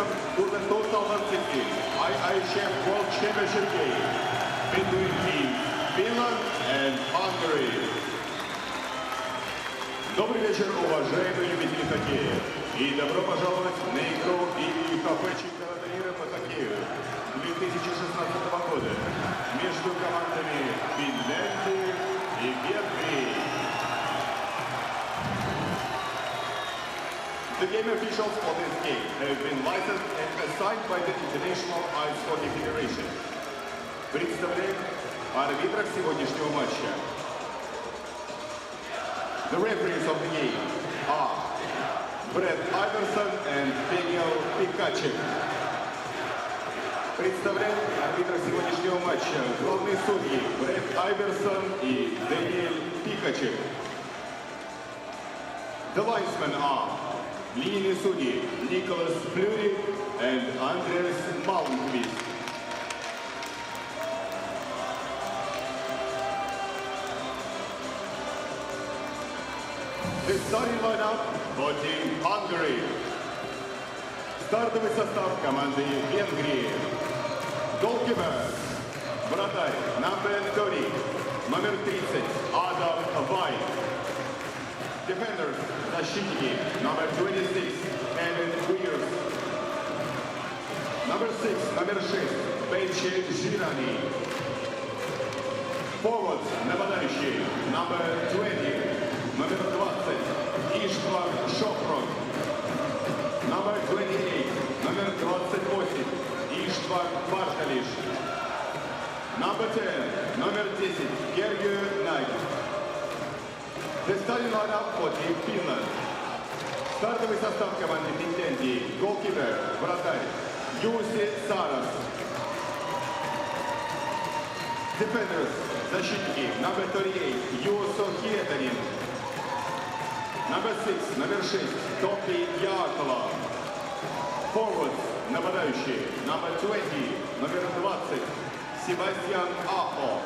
Welcome to the 2016 IIHF World Championship game between teams Finland and Hungary. Добрый вечер, уважаемые любители хоккея. И добро пожаловать на игру IIHF чемпионата мира по хоккею 2016 года между командами Финляндии и Венгрии. The game officials for this game have been licensed and assigned by the International Ice Hockey Federation. Представляем арбитров сегодняшнего матча. The referees of the game are Brett Iverson and Daniel Pikachu. Представляем арбитров сегодняшнего матча главные судьи Брett Iverson и Daniel Pikachu. The linesmen are линейные судьи Nicholas Fleury and Andreas Malmqvist. The starting lineup for Team Hungary. Стартовый состав команды Венгрии. Goalkeeper, вратарь, number 30, номер 30, Adam White. Defenders, защитники, number 26, Evan Weir. Number 6, номер 6, Пече Жирани. Forwards, нападающий, number 20, номер 20, Иштван Шофрон. Number 28, номер 28, Иштван Баркалиш. Number 10, номер 10, Гергю Найт. The starting lineup for Team Finland. Стартовый состав команды Финляндии. Голкипер, вратарь, Юси Сарас. Defenders, защитники, number 38, Юсо Хиетанин. Number 6, номер 6, Топи Якола. Forwards, нападающие, number 20, номер 20, Себастьян Ахо.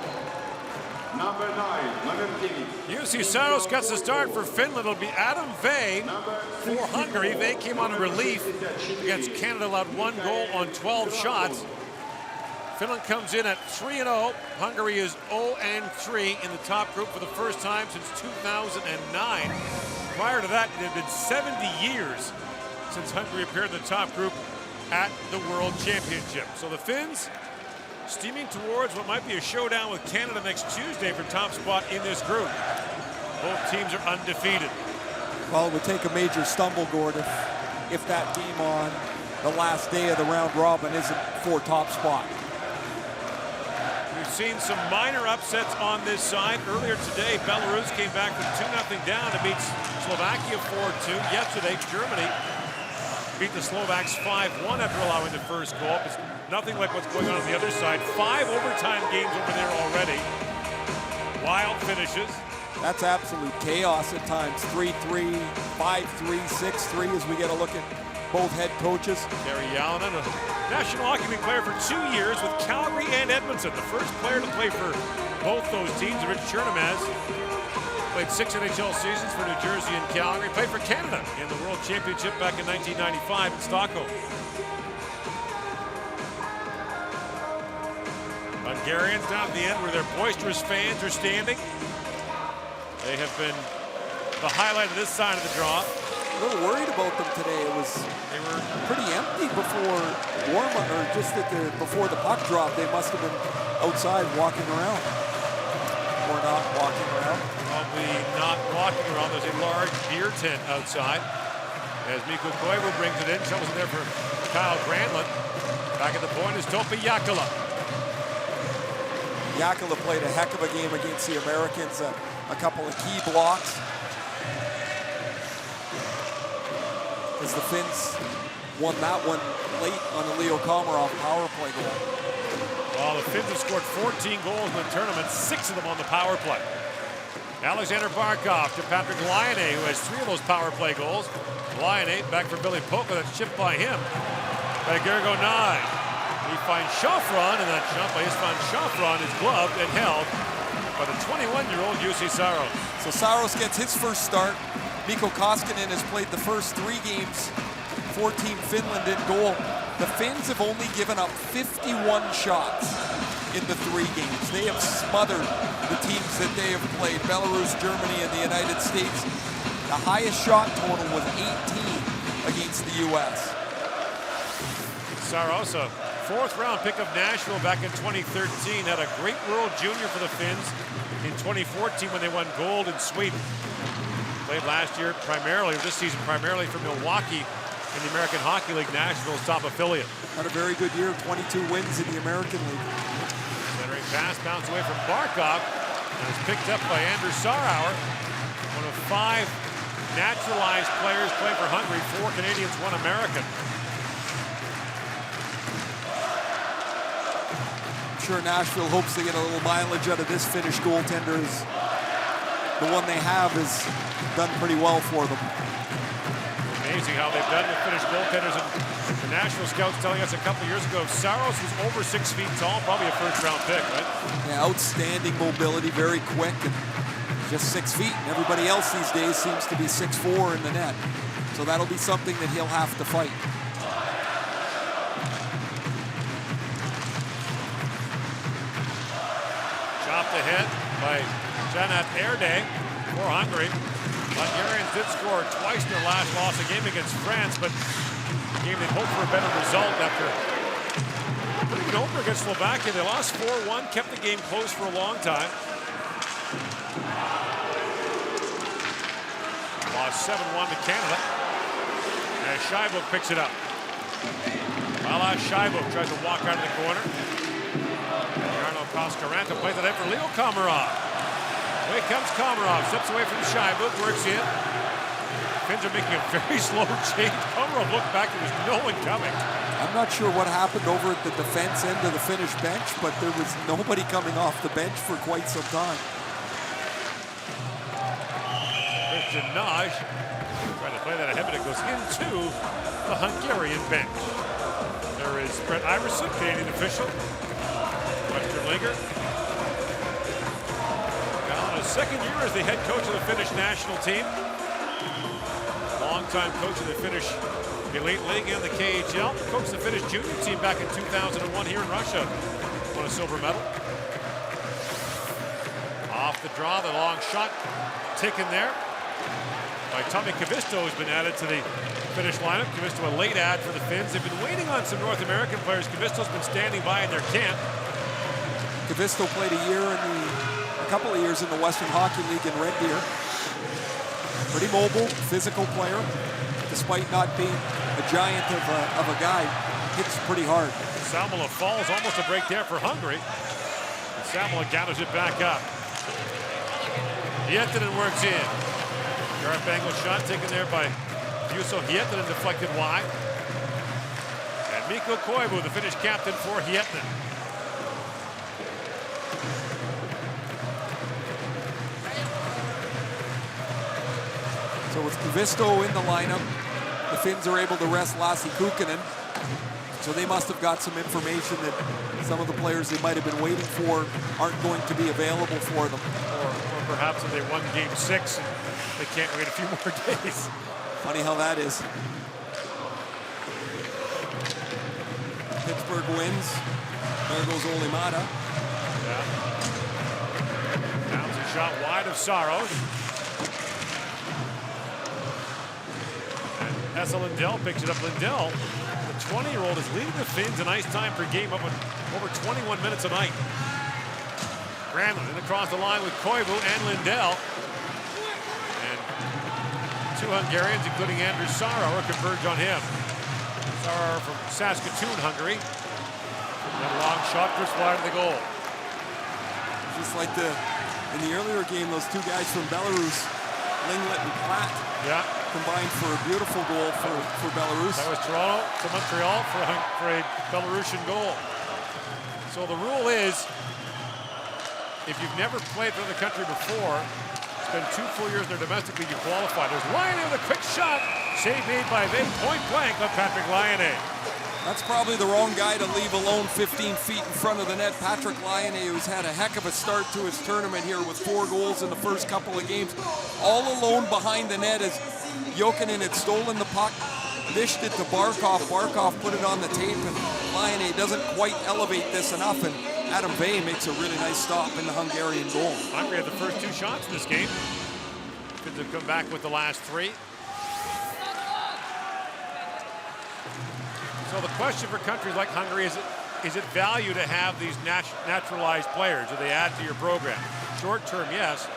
Number 9, number 8. UC Saros gets the start for Finland. It'll be Adam Vey for Hungary. Vey came on relief against Canada, allowed 1 goal on 12 shots. Finland comes in at 3-0. Hungary is 0-3 in the top group for the first time since 2009. Prior to that, it had been 70 years since Hungary appeared in the top group at the World Championship. So the Finns steaming towards what might be a showdown with Canada next Tuesday for top spot in this group. Both teams are undefeated. Well, it would take a major stumble, Gord, if that game on the last day of the round robin isn't for top spot. We've seen some minor upsets on this side. Earlier today, Belarus came back from 2-0 down to beat Slovakia 4-2. Yesterday, Germany beat the Slovaks 5-1 after allowing the first goal. It's nothing like what's going on the other side. 5 overtime games over there already. Wild finishes. That's absolute chaos at times. 3-3, 5-3, 6-3 as we get a look at both head coaches. Terry Yalonen, a National Hockey League player for 2 years with Calgary and Edmonton. The first player to play for both those teams, Rich Chernomaz. Played 6 NHL seasons for New Jersey and Calgary. Played for Canada in the World Championship back in 1995 in Stockholm. Hungarians down at the end where their boisterous fans are standing. They have been the highlight of this side of the draw. A little worried about them today. They were pretty empty before warm-up, or just before the puck drop. They must have been outside walking around. Or not walking around. Probably not walking around. There's a large beer tent outside. As Mikko Koivu brings it in, shovels it there for Kyle Granlund. Back at the point is Topi Jakola. Jakola played a heck of a game against the Americans. A couple of key blocks. As the Finns won that one late on the Leo Komarov power play goal. Well, the Finns have scored 14 goals in the tournament, 6 of them on the power play. Alexander Barkov to Patrick Laine, who has 3 of those power play goals. Laine back for Billy Polka, that's chipped by him. By Gergo 9. He finds Shafron, and that shot by Istvan Shafron is gloved and held by the 21-year-old UC Saros. So Saros gets his first start. Mikko Koskinen has played the first 3 games for Team Finland in goal. The Finns have only given up 51 shots in the 3 games. They have smothered the teams that they have played, Belarus, Germany, and the United States. The highest shot total was 18 against the U.S. Saros, a 4th round pick of Nashville back in 2013, had a great World Junior for the Finns in 2014 when they won gold in Sweden. Played last year primarily, this season primarily for Milwaukee in the American Hockey League, Nashville's top affiliate. Had a very good year, 22 wins in the American League. Centering pass, bounce away from Barkov, and is picked up by Andrew Sarauer, one of 5 naturalized players playing for Hungary, 4 Canadians, 1 American. I'm sure Nashville hopes to get a little mileage out of this Finnish goaltender. The one they have has done pretty well for them. Amazing how they've done with Finnish goaltenders. And the Nashville scouts telling us a couple years ago, Saros was over 6 feet tall, probably a 1st round pick, right? Yeah, outstanding mobility, very quick, and just 6 feet. And everybody else these days seems to be 6'4" in the net. So that'll be something that he'll have to fight. Chopped ahead by Janat Erde for Hungary. Hungarians did score twice in their last loss, a game against France, but a game they'd hoped for a better result after putting it over against Slovakia. They lost 4-1, kept the game close for a long time. Lost 7-1 to Canada. And Scheibuk picks it up. Vala Scheibuk tries to walk out of the corner. Jarno Koskaranta plays it in for Leo Komarov. Away comes Komarov, steps away from Scheibuk, works in. Finns are making a very slow change. Komarov looked back, there was no one coming. I'm not sure what happened over at the defense end of the Finnish bench, but there was nobody coming off the bench for quite some time. Christian Naj trying to play that ahead, but it goes into the Hungarian bench. There is Brett Iverson, Canadian official. Western Linger. Second year as the head coach of the Finnish national team. Longtime coach of the Finnish Elite League and the KHL. Coached the Finnish junior team back in 2001 here in Russia. Won a silver medal. Off the draw, the long shot taken there by Tommy Kavisto, who's been added to the Finnish lineup. Kavisto, a late add for the Finns. They've been waiting on some North American players. Kavisto's been standing by in their camp. Kavisto played a couple of years in the Western Hockey League in Red Deer. Pretty mobile, physical player. Despite not being a giant of a guy, hits pretty hard. Salmela falls, almost a break there for Hungary. Salmela gathers it back up. Hietanen works in. Sharp angle shot taken there by Juuso Hietanen, deflected wide. And Mikko Koivu, the Finnish captain for Hietanen. So with Kavisto in the lineup, the Finns are able to rest Lassi Kukkonen. So they must have got some information that some of the players they might have been waiting for aren't going to be available for them. Or perhaps if they won game 6 and they can't wait a few more days. Funny how that is. Pittsburgh wins. There goes Olimata. Yeah. Bounce a shot wide of Saros. Esa Lindell picks it up. Lindell, the 20-year-old, is leading the Finns in ice time per game up with over 21 minutes a night. Granlund in across the line with Koivu and Lindell. And 2 Hungarians, including Andrew Sarauer, converge on him. Sarauer from Saskatoon, Hungary. And a long shot just wide of the goal. Just like in the earlier game, those 2 guys from Belarus, Linglet and Platt. Yeah. Combined for a beautiful goal for Belarus. That was Toronto to Montreal for a Belarusian goal. So the rule is, if you've never played for the country before, spend 2 full years in their domestic league, you qualify. There's Laine with a quick shot. Save made by Vay, point blank on Patrick Laine. That's probably the wrong guy to leave alone 15 feet in front of the net. Patrick Laine, who's had a heck of a start to his tournament here with 4 goals in the first couple of games. All alone behind the net as Jokinen had stolen the puck, dished it to Barkov. Barkov put it on the tape, and Laine doesn't quite elevate this enough, and Adam Vey makes a really nice stop in the Hungarian goal. Hungary had the first 2 shots in this game. Finns have come back with the last 3. So the question for countries like Hungary is it value to have these naturalized players? Do they add to your program? Short term, yes.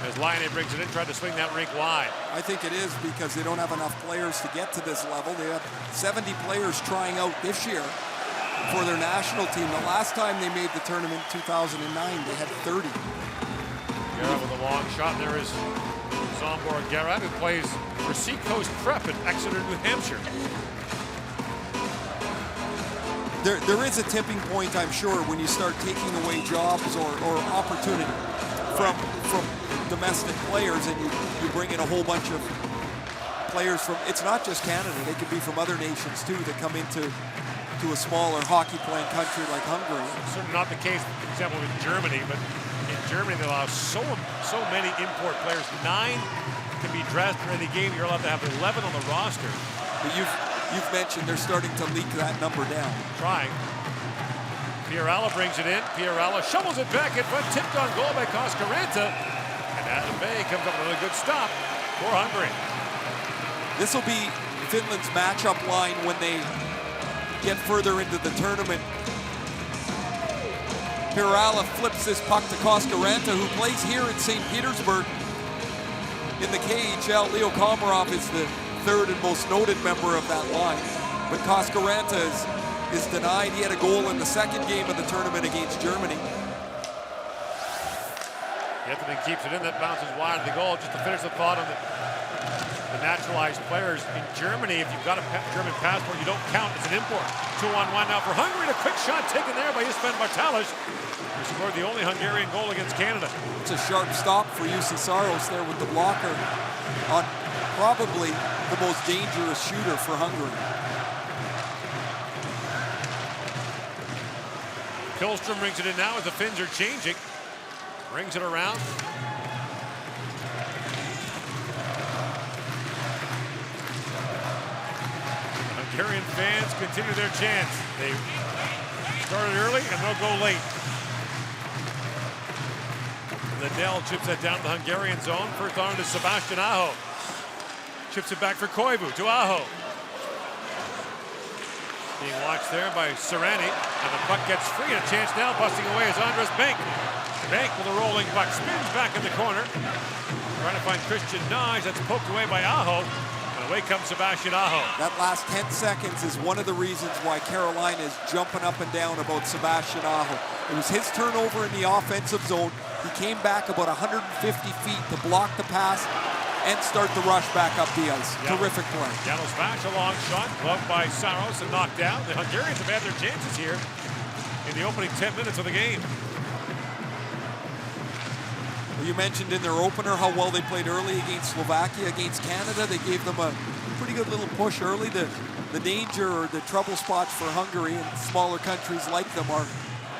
As Laine brings it in, tried to swing that rink wide. I think it is because they don't have enough players to get to this level. They have 70 players trying out this year for their national team. The last time they made the tournament in 2009, they had 30. Garrett with a long shot. There is Zsombor Garrett, who plays for Seacoast Prep in Exeter, New Hampshire. There is a tipping point, I'm sure, when you start taking away jobs or opportunity from domestic players, and you bring in a whole bunch of players from, it's not just Canada, they could be from other nations too that come into a smaller hockey playing country like Hungary. Certainly not the case, for example, with Germany, but in Germany they allow so many import players. 9 can be dressed for any game. You're allowed to have 11 on the roster. But you've mentioned they're starting to leak that number down. Trying. Pierrella brings it in. Pierrella shovels it back in front, tipped on goal by Koskaranta. And Adam Vey comes up with a good stop for Hungary. This will be Finland's matchup line when they get further into the tournament. Pierrella flips this puck to Koskaranta, who plays here in St. Petersburg in the KHL. Leo Komarov is the 3rd and most noted member of that line. But Koskaranta is denied. He had a goal in the 2nd game of the tournament against Germany. Anthony keeps it in, that bounces wide of the goal. Just to finish the thought on the naturalized players in Germany, if you've got a German passport, you don't count as an import. 2-on-1 now for Hungary. A quick shot taken there by István Bartalos, who scored the only Hungarian goal against Canada. It's a sharp stop for UC Saros there with the blocker on probably the most dangerous shooter for Hungary. Killstrom brings it in now as the Finns are changing. Brings it around. Hungarian fans continue their chants. They started early and they'll go late. Liddell chips that down the Hungarian zone. First on to Sebastian Aho. Chips it back for Koivu to Aho. Being watched there by Serrani, and the puck gets free, and a chance now busting away is Andres Bank. Bank with a rolling puck, spins back in the corner. Trying to find Christian Naj, that's poked away by Aho, and away comes Sebastian Aho. That last 10 seconds is one of the reasons why Carolina is jumping up and down about Sebastian Aho. It was his turnover in the offensive zone. He came back about 150 feet to block the pass and start the rush back up the ice. Terrific play. Janosvac, a long shot, gloved by Saros and knocked down. The Hungarians have had their chances here in the opening 10 minutes of the game. Well, you mentioned in their opener how well they played early against Slovakia, against Canada. They gave them a pretty good little push early. The danger or the trouble spots for Hungary and smaller countries like them are,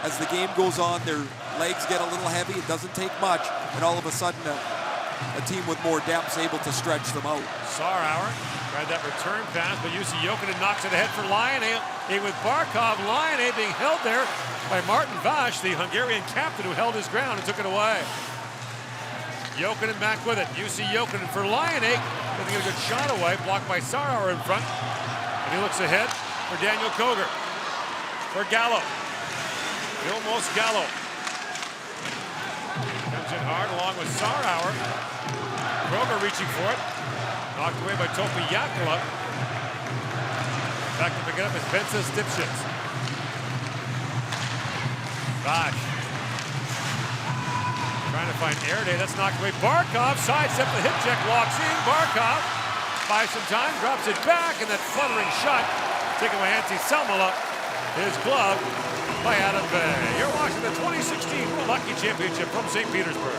as the game goes on, their legs get a little heavy. It doesn't take much, and all of a sudden a team with more depth is able to stretch them out. Sarauer tried that return pass, but Jussi Jokinen knocks it ahead for Laine with Barkov. Laine being held there by Martin Vash, the Hungarian captain, who held his ground and took it away. Jokinen back with it. Jussi Jokinen for Laine. Doesn't get a good shot away, blocked by Sarauer in front. And he looks ahead for Daniel Koger. For Gallo. Vilmos Gallo. Comes in hard along with Sarauer. Kroger reaching for it. Knocked away by Topi Jakula. Back to pick it up is Bensa Stipchits. Vash. Trying to find Erday. That's knocked away. Barkov sidestep the hip check. Walks in. Barkov buys some time. Drops it back. And that fluttering shot taken by Antti Salmela. His glove by Adam Vey. You're watching the 2016 World Hockey Championship from St. Petersburg.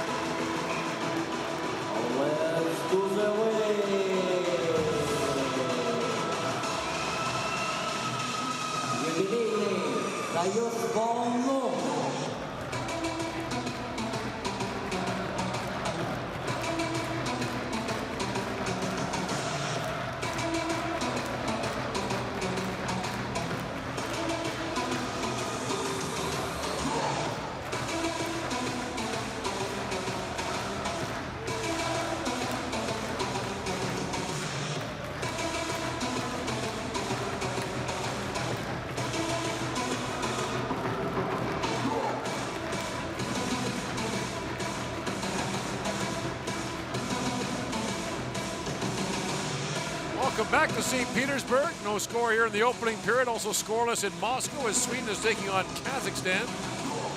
Welcome back to St. Petersburg. No score here in the opening period. Also scoreless in Moscow as Sweden is taking on Kazakhstan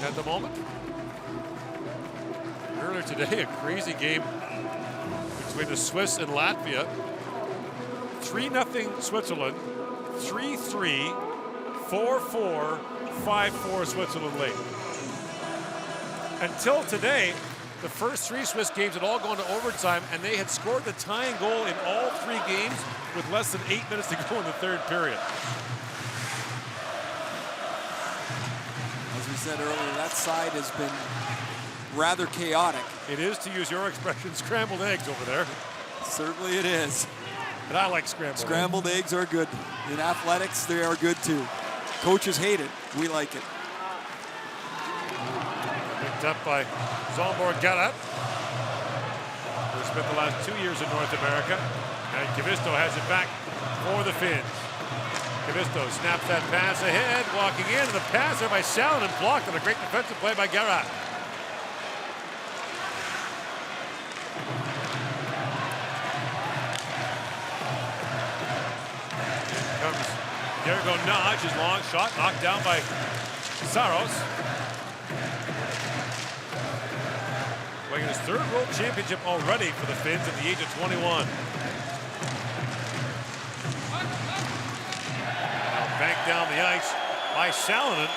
at the moment. Earlier today, a crazy game between the Swiss and Latvia. 3-0 Switzerland, 3-3, 4-4, 5-4 Switzerland late. Until today, the first 3 Swiss games had all gone to overtime, and they had scored the tying goal in all 3 games with less than 8 minutes to go in the third period. As we said earlier, that side has been rather chaotic. It is, to use your expression, scrambled eggs over there. Certainly it is. And I like scrambled eggs. Scrambled eggs are good. In athletics, they are good too. Coaches hate it. We like it. Picked up by Zolmor Garat, who spent the last 2 years in North America. And Kivisto has it back for the Finns. Kivisto snaps that pass ahead, walking in, and the pass there by Salonen blocked on a great defensive play by Garat. Comes Gergo Naj, his long shot, knocked down by Saros. Winning his 3rd World Championship already for the Finns at the age of 21. Now banked down the ice by Salonen,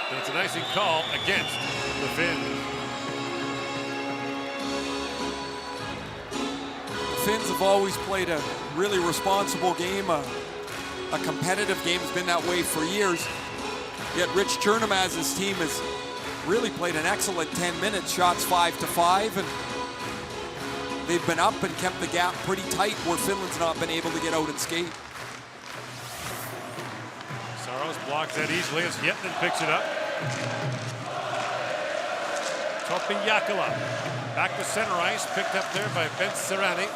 and it's an icing call against the Finns. The Finns have always played a really responsible game, a competitive game. Has been that way for years. Yet Rich Chernamaz's team has really played an excellent 10 minutes, shots 5-5, and they've been up and kept the gap pretty tight where Finland's not been able to get out and skate. Saros blocks that easily as Hietinen picks it up. Topi Jakala back to center ice, picked up there by Ben Serrani.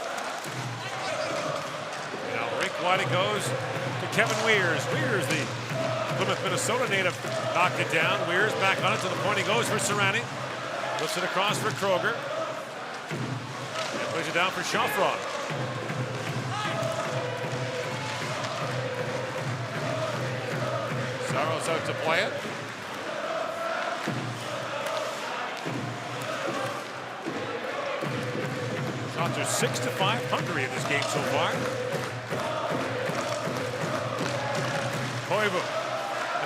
Now rink wide it goes to Kevin Weirs. Weirs, the Plymouth, Minnesota native, knocked it down. Weirs back on it to the point he goes for Serrani. Lifts it across for Kroger. And plays it down for Shafron. Saros out to play it. Shots are 6-5 Hungary in this game so far. Koivu.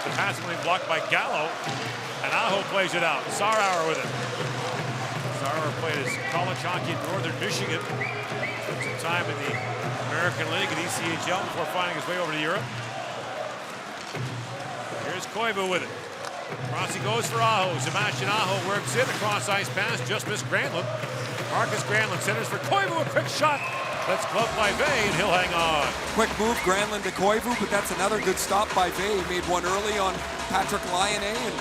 The pass lane blocked by Gallo, and Aho plays it out. Sarauer with it. Sarauer played his college hockey in Northern Michigan. Took some time in the American League and ECHL before finding his way over to Europe. Here's Koivu with it. Cross he goes for Aho. Sebastian Aho works in. A cross ice pass, just missed Granlund. Marcus Granlund centers for Koivu, a quick shot. That's gloved by Vey, and he'll hang on. Quick move, Granlund to Koivu, but that's another good stop by Vey. He made one early on Patrick Laine, and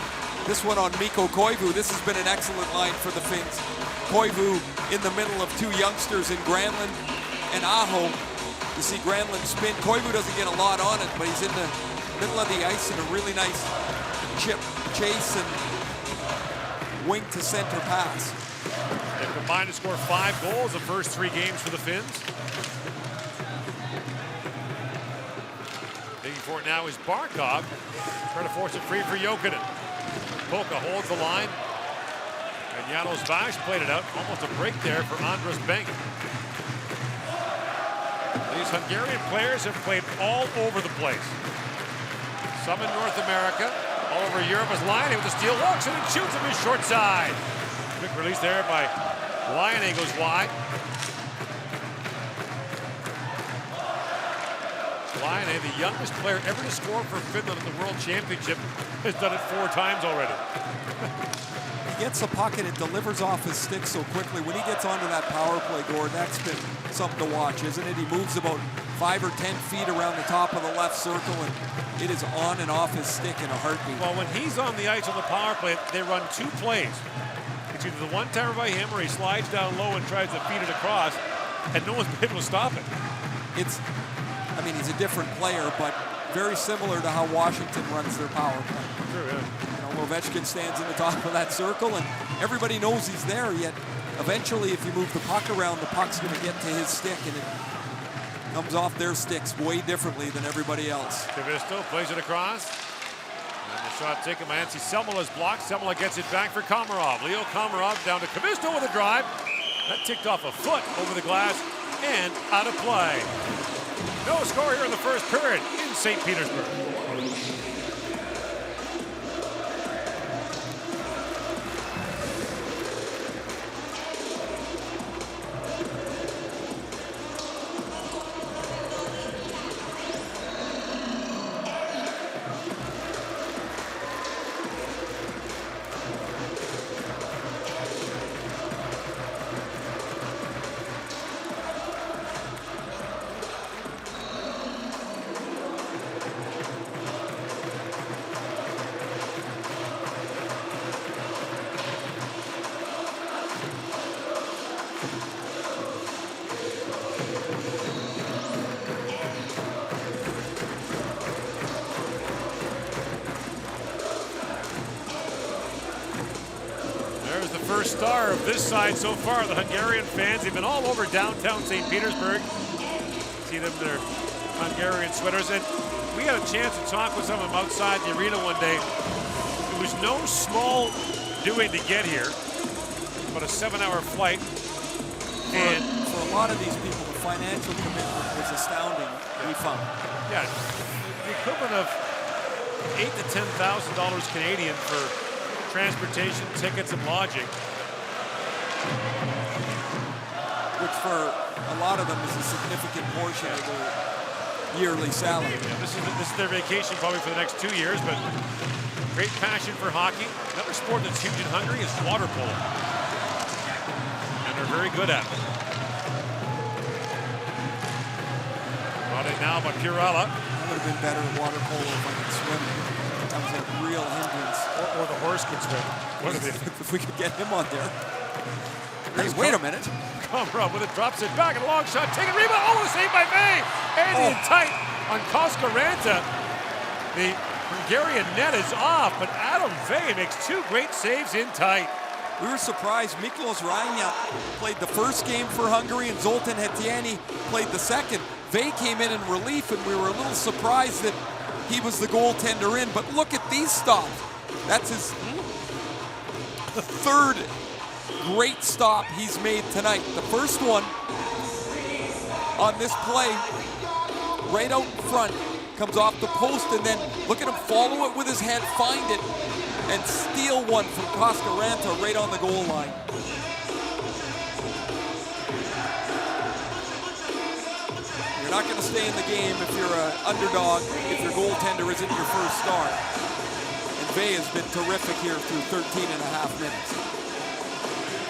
this one on Mikko Koivu. This has been an excellent line for the Finns. Koivu in the middle of 2 youngsters in Granlund and Aho. You see Granlund spin. Koivu doesn't get a lot on it, but he's in the middle of the ice in a really nice chip chase and wing to center pass. They've combined to score 5 goals the first 3 games for the Finns. Digging for it now is Barkov. Trying to force it free for Jokinen. Polka holds the line. And Janos Vash played it out. Almost a break there for Andras Benk. These Hungarian players have played all over the place. Some in North America, all over Europe as Laine with the steal, walks in and shoots him his short side. Quick release there by Laine, goes wide. Laine, the youngest player ever to score for Finland at the World Championship, has done it 4 times already. He gets the puck and it delivers off his stick so quickly. When he gets onto that power play, Gord, that's been something to watch, isn't it? He moves about 5 or 10 feet around the top of the left circle, and it is on and off his stick in a heartbeat. Well, when he's on the ice on the power play, they run 2 plays. It's either the one-timer by him or he slides down low and tries to feed it across, and no one's been able to stop it. I mean, he's a different player, but very similar to how Washington runs their power play. True, yeah. You know, Ovechkin stands in the top of that circle, and everybody knows he's there, yet eventually if you move the puck around, the puck's going to get to his stick, and comes off their sticks way differently than everybody else. Kavisto plays it across. And the shot taken by Ansi Selmola's block. Selmola gets it back for Komarov. Leo Komarov down to Kavisto with a drive. That ticked off a foot over the glass and out of play. No score here in the first period in St. Petersburg. First star of this side so far, the Hungarian fans. They've been all over downtown St. Petersburg. See them in their Hungarian sweaters. And we had a chance to talk with some of them outside the arena one day. It was no small doing to get here. About a 7-hour flight. And for a lot of these people, the financial commitment was astounding, we found. Yeah, the equivalent of $8,000 to $10,000 Canadian for transportation, tickets, and lodging. Which for a lot of them is a significant portion of their yearly salary. Yeah, this is their vacation probably for the next 2 years, but great passion for hockey. Another sport that's huge in Hungary is water polo. And they're very good at it. Brought in now by Pirala. I would have been better at water polo if I could swim. That was a real hindrance. Or the horse can swim. What are they? If we could get him on there. Hey, wait a minute. Komarov with it, drops it back, and a long shot, taking rebound. Oh, the save by Vey. And in tight on Koskaranta. The Hungarian net is off, but Adam Vey makes 2 great saves in tight. We were surprised. Miklos Rajna played the first game for Hungary, and Zoltan Hetiani played the second. Vey came in relief, and we were a little surprised that he was the goaltender in. But look at these stops. That's his third great stop he's made tonight. The first one on this play, right out in front, comes off the post, and then look at him follow it with his head, find it, and steal one from Koskaranta right on the goal line. You're not going to stay in the game if you're an underdog, if your goaltender isn't your first star. And Vey has been terrific here through 13 and a half minutes.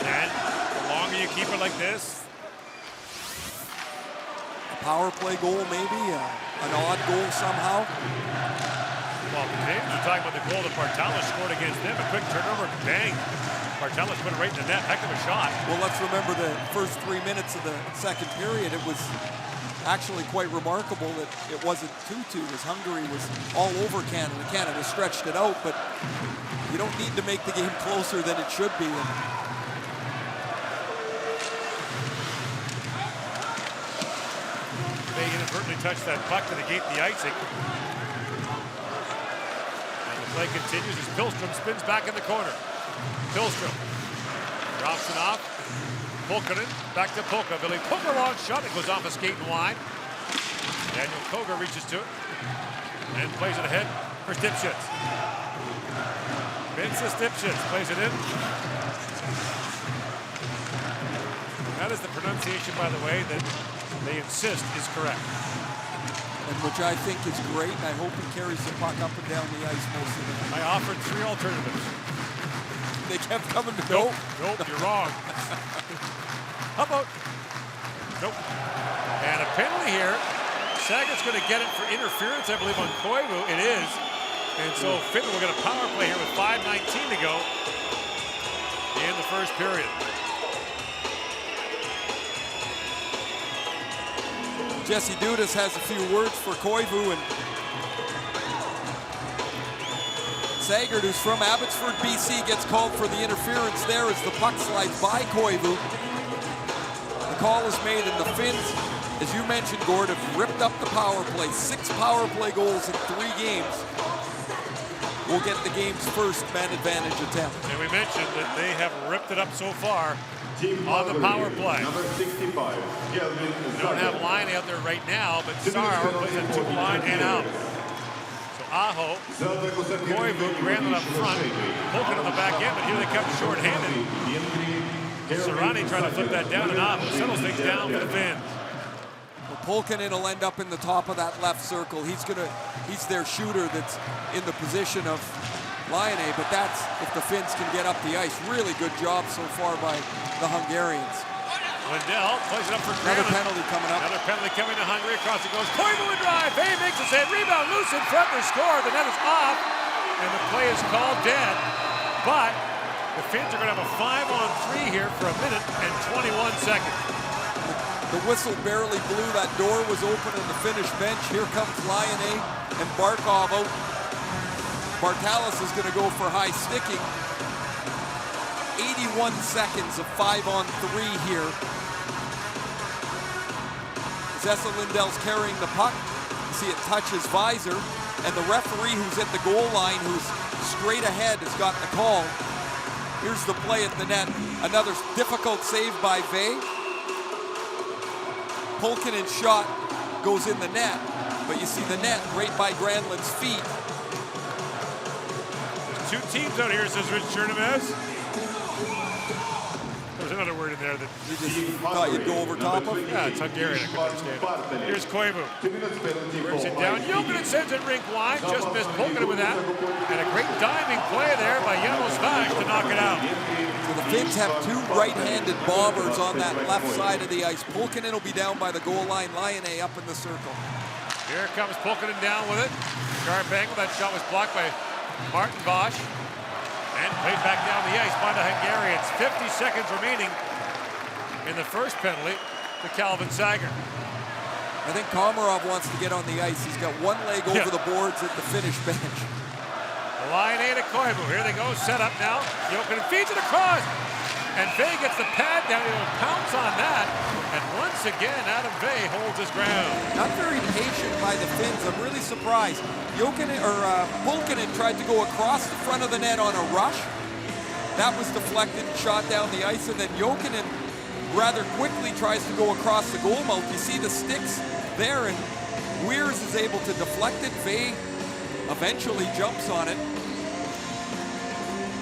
And the longer you keep it like this. A power play goal maybe, an odd goal somehow. Well, the Canadians are talking about the goal that Bartalas scored against them. A quick turnover, bang. Bartalas put it right in the net. Heck of a shot. Well, let's remember the first 3 minutes of the second period. It was actually quite remarkable that it wasn't 2-2 as Hungary was all over Canada. Canada stretched it out, but you don't need to make the game closer than it should be. They inadvertently touched that puck to negate the icing. And the play continues as Pilstrom spins back in the corner. Pilstrom drops it off. Pulkkinen back to Pulka. Billy Pulka long shot. It goes off a skate and wide. Daniel Koga reaches to it and plays it ahead for Stipchitz. Vince Stipchitz plays it in. That is the pronunciation, by the way, that they insist is correct. And which I think is great, and I hope he carries the puck up and down the ice most of the time. I offered 3 alternatives. They kept coming to Nope, you're wrong. How about? Nope. And a penalty here. Saget's going to get it for interference, I believe, on Koivu. It is. And so Finland will get a power play here with 5:19 to go in the first period. Jesse Dudas has a few words for Koivu, and Sagert, who's from Abbotsford, BC, gets called for the interference there as the puck slides by Koivu. The call is made, and the Finns as you mentioned, Gord, have ripped up the power play. 6 power play goals in 3 games. Will get the game's first man advantage attempt. And we mentioned that they have ripped it up so far on the power play. Number 65. We don't have line out there right now, but Sarr plays a 2-line and out. So Aho, Koivu, Granlund up front, Pulkin on the back end, but here they come short-handed. Ceremonies trying to flip that down, and Aho settles things down for the Finns. Pulkkinen will end up in the top of that left circle. He's their shooter that's in the position of Laine, but that's if the Finns can get up the ice. Really good job so far by the Hungarians. Lindell plays it up for Another Granlund. penalty coming up. Another penalty coming to Hungary. Across it goes. Koivu in drive. Bay makes a save. Rebound loose in front. They score. The net is off, and the play is called dead. But the Finns are going to have a 5-on-3 here for a minute and 21 seconds. The whistle barely blew. That door was open in the Finnish bench. Here comes Laine and Barkov out. Bartalis is going to go for high sticking. 81 seconds of 5-on-3 here. Zessa Lindell's carrying the puck. You see it touch his visor. And the referee who's at the goal line, who's straight ahead, has got the call. Here's the play at the net. Another difficult save by Vey. Pulkkinen's shot goes in the net, but you see the net right by Granlund's feet. There's 2 teams out here, says Rich Chernomez. There's another word in there that you just thought you'd go over top of. Yeah, it's Hungarian. I couldn't understand it. Here's Koivu. Brings it down. Jokinen sends it rink wide. Just missed Pulkkinen with that. And a great diving play there by Janos Vash to knock it out. So the Finns have 2 right-handed bombers on that left side of the ice. Pulkkinen will be down by the goal line. Laine up in the circle. Here comes Pulkkinen down with it. Sharp angle. That shot was blocked by Martin Bosch. And played back down the ice by the Hungarians. 50 seconds remaining in the first penalty to Calvin Sager. I think Komarov wants to get on the ice. He's got 1 leg over the boards at the Finnish bench. Laine to Koivu. Here they go. Set up now. Jokinen feeds it across. And Vey gets the pad down. He'll pounce on that. And once again, Adam Vey holds his ground. Not very patient by the Finns. I'm really surprised. Pulkkinen tried to go across the front of the net on a rush. That was deflected and shot down the ice. And then Jokinen rather quickly tries to go across the goal mouth. You see the sticks there, and Weers is able to deflect it. Vey eventually jumps on it.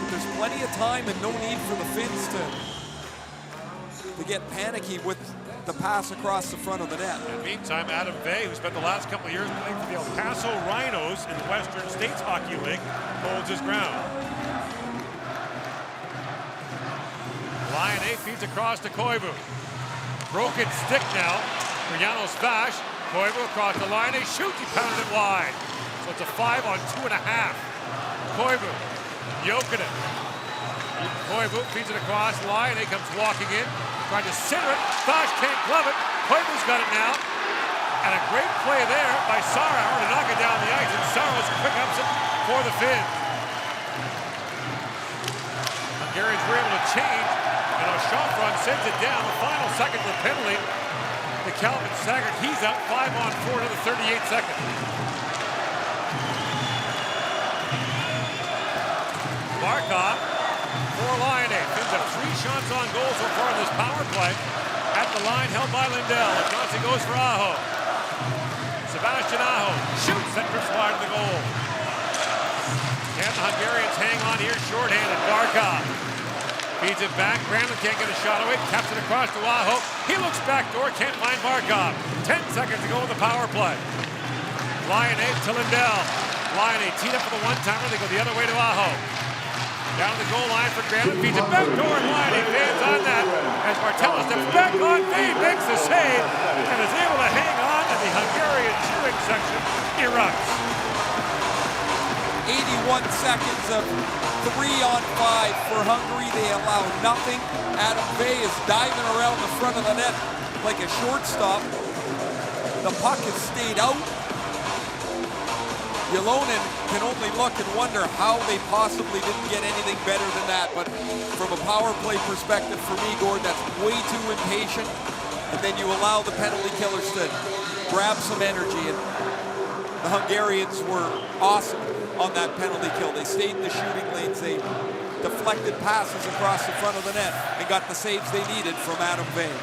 But there's plenty of time and no need for the Finns to get panicky with the pass across the front of the net. In the meantime, Adam Vey, who spent the last couple of years playing for the El Paso Rhinos in the Western States Hockey League, holds his ground. Laine feeds across to Koivu. Broken stick now for Janos Vash. Koivu across the line. He shoots. He pounded it wide. So it's a 5-on-2.5. Koivu. Jokinen. Koivu feeds it across. Laine comes walking in. Trying to center it. Vash can't glove it. Koivu's got it now. And a great play there by Sarauer to knock it down the ice. And Sarauer quick ups it for the Finns. Hungarians were able to change. And O'Shaughnessy sends it down. The final second of the penalty to Calvin Sager. He's out 5-on-4 to the 38 seconds. Barkov for Laine. Finns have 3 shots on goal so far in this power play. At the line, held by Lindell. Johnson goes for Aho. Sebastian Aho shoots that drifts wide of the goal. Can the Hungarians hang on here shorthanded? Barkov feeds it back. Granlund can't get a shot away. Taps it across to Aho. He looks back door. Can't find Barkov. 10 seconds to go in the power play. Laine to Lindell. Laine teed up for the one-timer. They go the other way to Aho. Down the goal line for Granlund. Feeds it back door. Laine fans on that. As Bartella steps back on. Vey makes the save and is able to hang on. And the Hungarian cheering section erupts. 81 seconds of 3-on-5 for Hungary. They allow nothing. Adam Vey is diving around the front of the net like a shortstop. The puck has stayed out. Ylonen can only look and wonder how they possibly didn't get anything better than that. But from a power play perspective for me, Gord, that's way too impatient. and then you allow the penalty killers to grab some energy. And the Hungarians were awesome on that penalty kill. They stayed in the shooting lanes. They deflected passes across the front of the net and got the saves they needed from Adam Vane.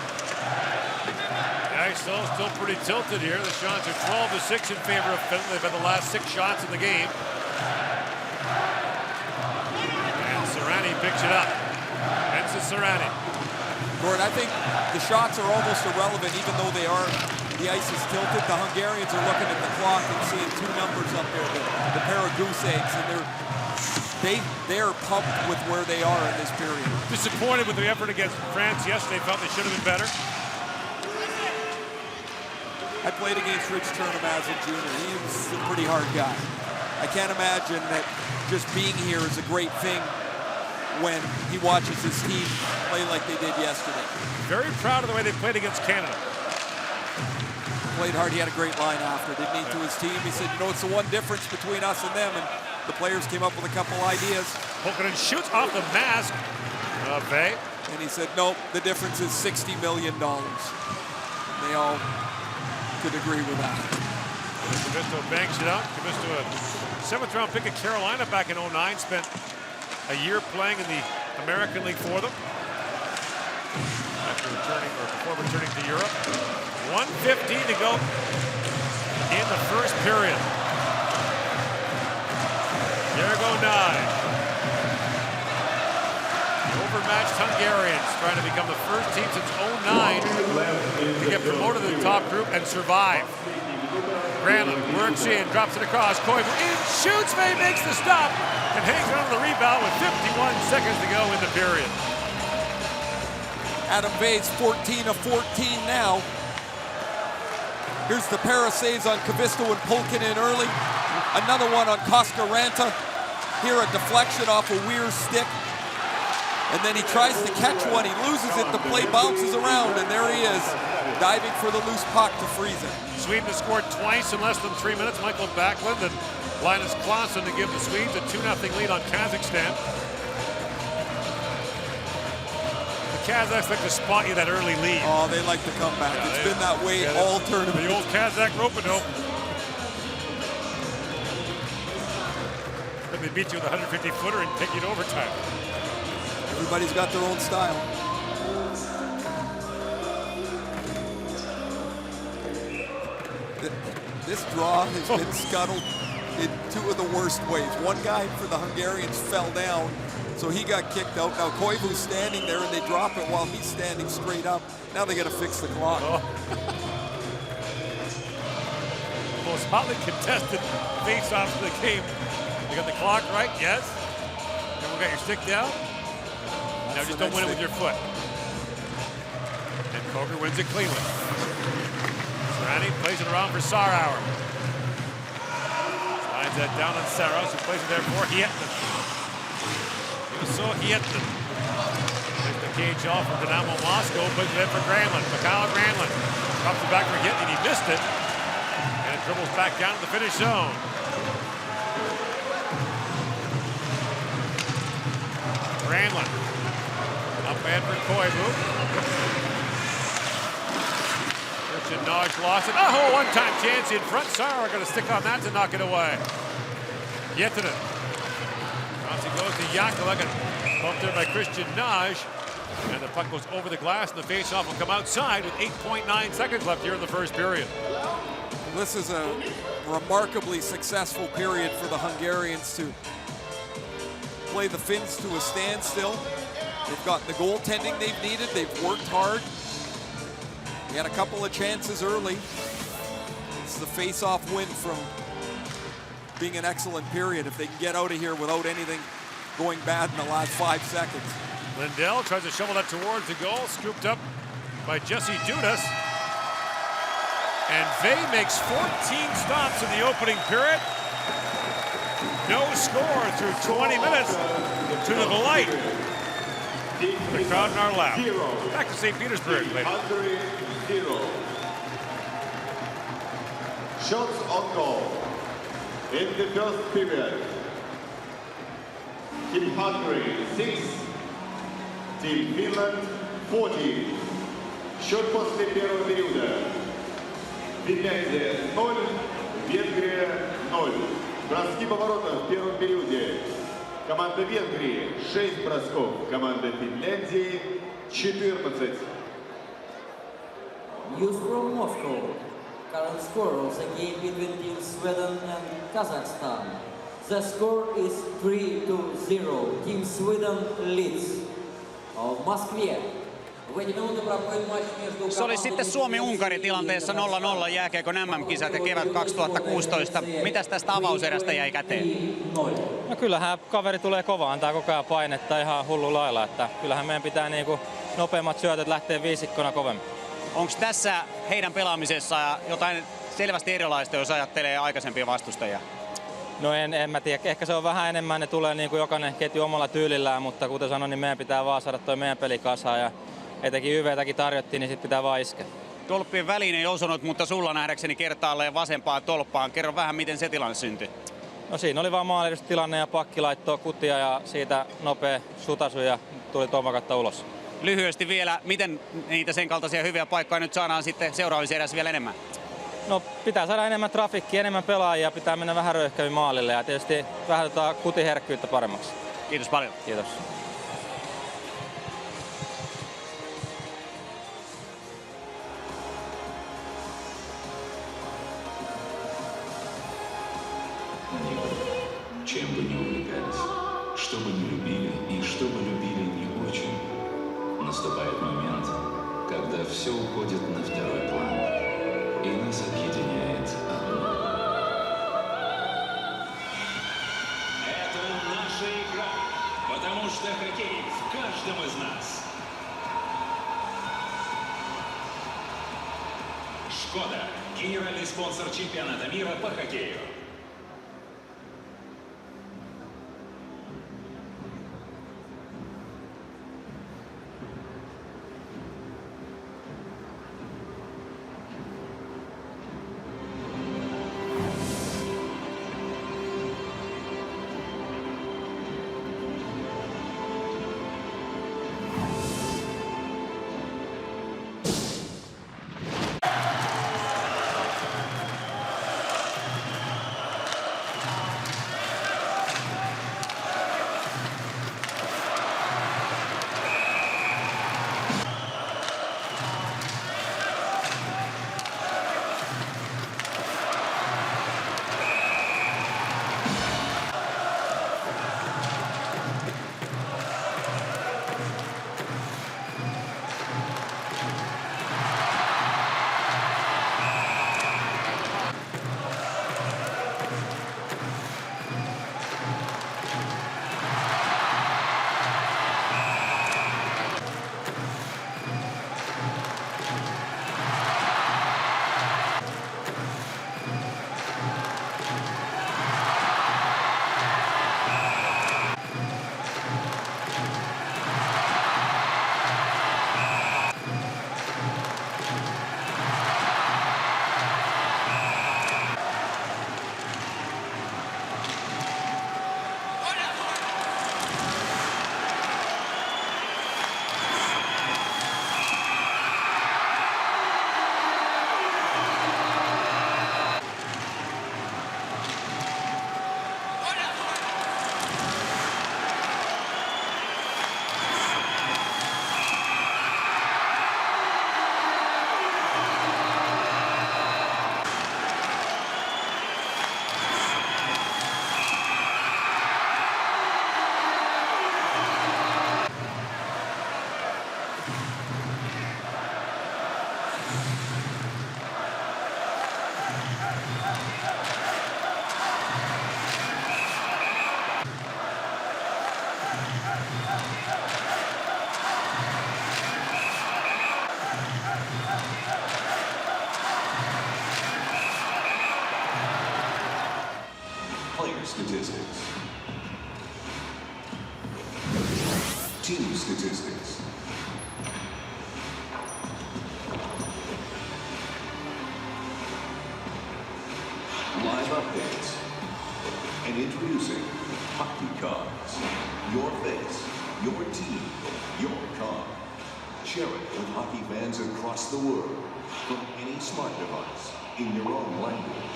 Yeah, still pretty tilted here. The shots are 12-6 in favor of Finland. They've had the last 6 shots in the game. And Serrani picks it up. That's to Serrani. Gordon, I think the shots are almost irrelevant, even though the ice is tilted. The Hungarians are looking at the clock and seeing 2 numbers up there, the pair of goose eggs, and they're pumped with where they are in this period. Disappointed with the effort against France yesterday. Felt they should have been better. I played against Rich Turnham as a junior. He was a pretty hard guy. I can't imagine that just being here is a great thing when he watches his team play like they did yesterday. Very proud of the way they played against Canada. Played hard. He had a great line after, didn't he, to his team? He said, you know, it's the one difference between us and them, and the players came up with a couple ideas. Pulkkinen shoots off the mask of Vay. And he said, nope, the difference is $60 million. And they all could agree with that. Kavisto banks it out. Kavisto, a 7th round pick of Carolina back in 09, spent a year playing in the American League for them after returning, or before returning to Europe. 1:15 to go in the first period. There go 9. The overmatched Hungarians trying to become the first team since 09 to get promoted to the top group and survive. Granlund works in, drops it across. Koivu in, shoots, Vay makes the stop, and hangs on to the rebound with 51 seconds to go in the period. Adam Vay's 14 of 14 now. Here's the pair of saves on Kavisto and Pulkkinen early. Another one on Koskaranta. Here a deflection off a Weir's stick. And then he tries to catch one. He loses it. The play bounces around, and there he is, diving for the loose puck to freeze it. Sweden has scored twice in less than 3 minutes. Michael Backlund and Linus Klassen to give the Swedes a 2-0 lead on Kazakhstan. The Kazakhs like to spot you that early lead. Oh, they like to come back. It's been that way all tournament. The old Kazakh rope-a-dope. Then they beat you with a 150-footer and take you to overtime. Everybody's got their own style. This draw has been scuttled in 2 of the worst ways. One guy for the Hungarians fell down, so he got kicked out. Now Koivu's standing there, and they drop it while he's standing straight up. Now they got to fix the clock. Oh. Most hotly contested face-offs of the game. You got the clock right? Yes. Everyone got your stick down? Now just don't win it with your foot. And Koger wins it cleanly. Serrani plays it around for Sarauer. Slides that down on Saros, who plays it there for Hietman. Hietman. There's the cage off for Dynamo Moscow, plays it in for Granlund. Mikhail Granlund drops it back for Hietman, he missed it. And it dribbles back down to the finish zone. Granlund. Up and for Koivu. Christian Naj lost it. Oh, one-time chance in front. Sarah going to stick on that to knock it away. Yettinen. It goes to Yakola, and bumped there by Christian Naj. And the puck goes over the glass, and the face-off will come outside with 8.9 seconds left here in the first period. This is a remarkably successful period for the Hungarians to play the Finns to a standstill. They've got the goaltending they've needed. They've worked hard. They had a couple of chances early. It's the face-off win from being an excellent period if they can get out of here without anything going bad in the last 5 seconds. Lindell tries to shovel that towards the goal, scooped up by Jesse Dudas. And Vay makes 14 stops in the opening period. No score through 20 minutes to the delight. The crowd in our lap. Back to St. Petersburg later. Hungary 0. Shots on goal. In the first period, Team Hungary 6, Team Finland 14. Счет после первого периода. Финляндия 0, Венгрия 0. Броски поворота в первом периоде. Команда Венгрии 6 бросков, команда Финляндии 14. News from Moscow. Current score of the game between teams Sweden and Kazakhstan. The score is 3-0. Team Sweden leads. В Москве. Se oli sitten Suomi-Unkari tilanteessa 0-0 jääkiekon MM-kisat ja kevät 2016. Mitäs tästä avauserästä jäi käteen? No kyllähän kaveri tulee kovaa, antaa koko ajan painetta ihan hullu lailla. Että kyllähän meidän pitää niinku nopeammat syötöt lähteä viisikkona kovemmin. Onko tässä heidän pelaamisessaan jotain selvästi erilaista, jos ajattelee aikaisempia vastustajia? No en mä tiedä. Ehkä se on vähän enemmän, ne tulee niinku jokainen ketju omalla tyylillään, mutta kuten sanoin, niin meidän pitää vaan saada toi meidän peli kasaan. Ja etenkin YVtäkin tarjottiin, niin sit pitää vaan iskeä. Tolppien väliin ei osunut, mutta sulla nähdäkseni kertaalleen vasempaan tolppaan. Kerro vähän, miten se tilanne syntyi. No siinä oli vaan maalitustilanne ja pakki laittoi kutia ja siitä nopea sutasu ja tuli tuoman kautta ulos. Lyhyesti vielä, miten niitä sen kaltaisia hyviä paikkoja nyt saadaan sitten seuraavissa erässä vielä enemmän? No pitää saada enemmän trafikkia, enemmän pelaajia, pitää mennä vähän röyhkävin maalille ja tietysti vähän kutiherkkyyttä paremmaksi. Kiitos paljon. Kiitos. Чем бы ни увлекались, что бы ни любили и что бы любили не очень, наступает момент, когда все уходит на второй план, и нас объединяет одно. Это наша игра, потому что хоккей в каждом из нас. Шкода – генеральный спонсор чемпионата мира по хоккею. Statistics. Team statistics. Live updates. And introducing Hockey Cards. Your face, your team, your car. Share it with hockey fans across the world from any smart device in your own language.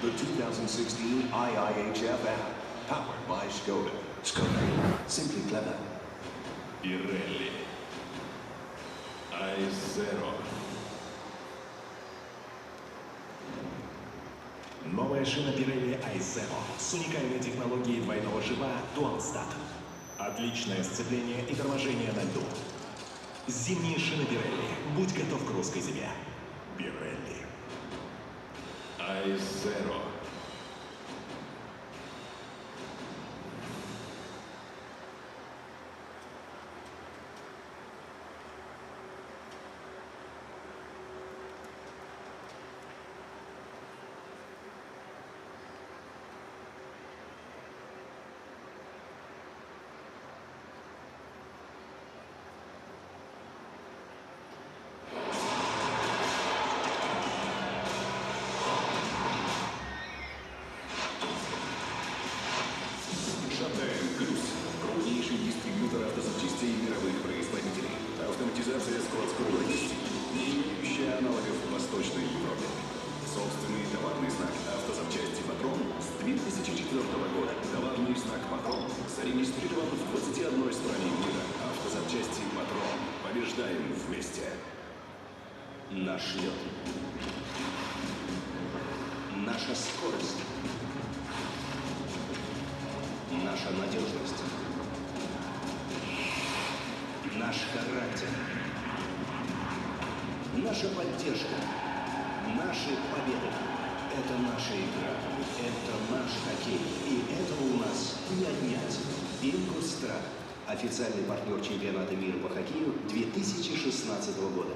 The 2016 IIHF app, powered by Skoda. Skoda, simply clever. Pirelli. I0. Новая шина Pirelli i0 с уникальной технологией двойного шипа Dual Stat. Отличное сцепление и торможение на льду. Зимние шины Pirelli. Будь готов к русской зиме. Pirelli. I0. Крупнейший дистрибьютор автозапчастей мировых производителей. Автоматизация складского логистики, не имеющая аналогов в Восточной Европе. Собственный товарный знак «Автозапчасти Патрон» с 2004 года. Товарный знак «Патрон» зарегистрирован в 21 стране мира. Автозапчасти Патрон. Побеждаем вместе. Наш лед. Наша скорость. Наша надежность. Наш характер. Наша поддержка. Наши победы. Это наша игра. Это наш хоккей. И этого у нас не отнять. Ингустрад. Официальный партнер чемпионата мира по хоккею 2016 года.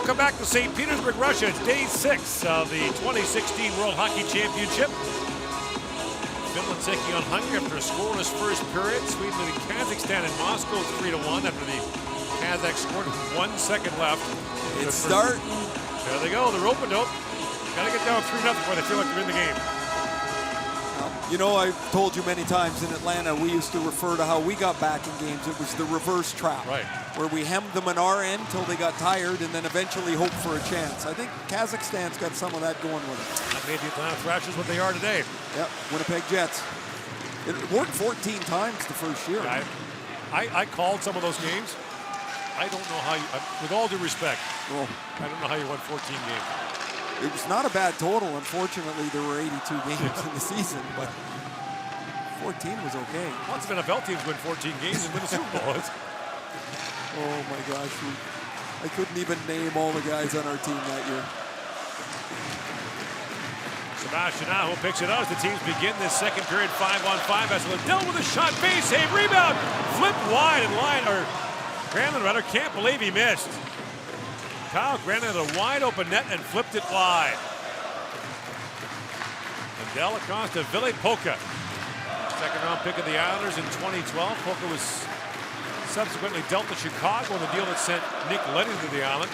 Welcome back to St. Petersburg, Russia. It's day 6 of the 2016 World Hockey Championship. Finland taking on Hungary after a scoreless first period. Sweden leading Kazakhstan in Moscow 3-1 after the Kazakhs scored with 1 second left. It's starting. There they go, the rope-a-dope. Got to get down 3-0 before they feel like they're in the game. You know, I've told you many times in Atlanta, we used to refer to how we got back in games. It was the reverse trap, right, where we hemmed them on our end till they got tired and then eventually hoped for a chance. I think Kazakhstan's got some of that going with it. That made the Atlanta Thrashers what they are today. Yep, Winnipeg Jets. It worked 14 times the first year. I called some of those games. I don't know how you, with all due respect, I don't know how you won 14 games. It was not a bad total. Unfortunately, there were 82 games in the season, but 14 was okay. Lots of NFL teams win 14 games and win the Super Bowl. Oh my gosh, I couldn't even name all the guys on our team that year. Sebastian Aho picks it up as the teams begin this second period 5-on-5. As Liddell with a shot, base save, rebound, flipped wide and line, or Granlund rather can't believe he missed. Kyle Granlund had a wide open net and flipped it wide. Liddell across to Ville Pokka. Second round pick of the Islanders in 2012. Pokka was subsequently dealt to Chicago in the deal that sent Nick Leddy to the island.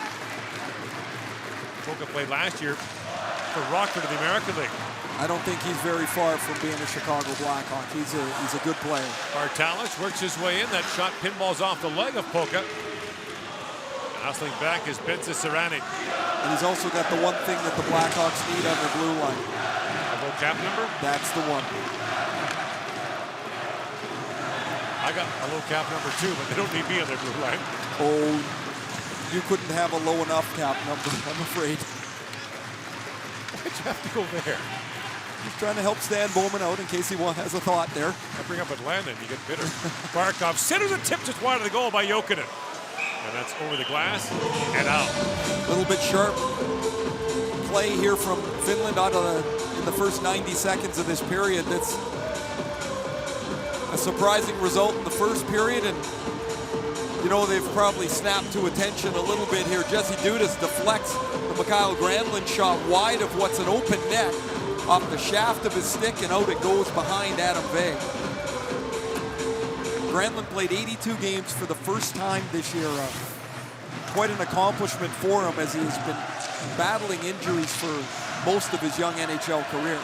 Pokka played last year for Rockford in the American League. I don't think he's very far from being a Chicago Blackhawk. He's a good player. Bartalich works his way in. That shot pinballs off the leg of Pokka. Hustling back is Benza Serrani. And he's also got the one thing that the Blackhawks need on their blue line. A low cap number? That's the one. I got a low cap number too, but they don't need me on their blue line. Oh, you couldn't have a low enough cap number, I'm afraid. Why'd you have to go there? He's trying to help Stan Bowman out in case he has a thought there. I bring up Atlanta and you get bitter. Barkov centers a tip just wide of the goal by Jokinen. And that's over the glass and out. A little bit sharp play here from Finland in the first 90 seconds of this period. That's a surprising result in the first period, and you know they've probably snapped to attention a little bit here. Jesse Dudas deflects the Mikael Granlund shot wide of what's an open net off the shaft of his stick, and out it goes behind Adam Veg. Granlund played 82 games for the first time this year. Quite an accomplishment for him as he has been battling injuries for most of his young NHL career.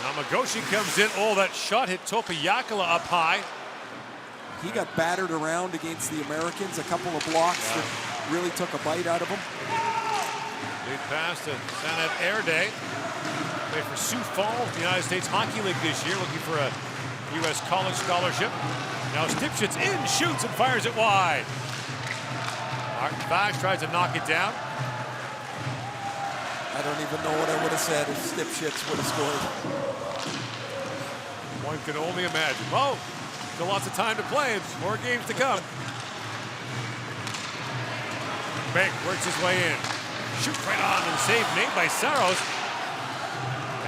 Now Magoshi comes in. Oh, that shot hit Topi Jakala up high. He got battered around against the Americans. A couple of blocks that really took a bite out of him. Lead pass to Sanat Erde. Played for Sioux Falls, the United States Hockey League this year, looking for a U.S. college scholarship. Now Stipchitz in, shoots and fires it wide. Martin Vash tries to knock it down. I don't even know what I would have said if Stipchitz would have scored. One can only imagine. Well, still lots of time to play. More games to come. Bank works his way in. Shoot right on and save made by Saros.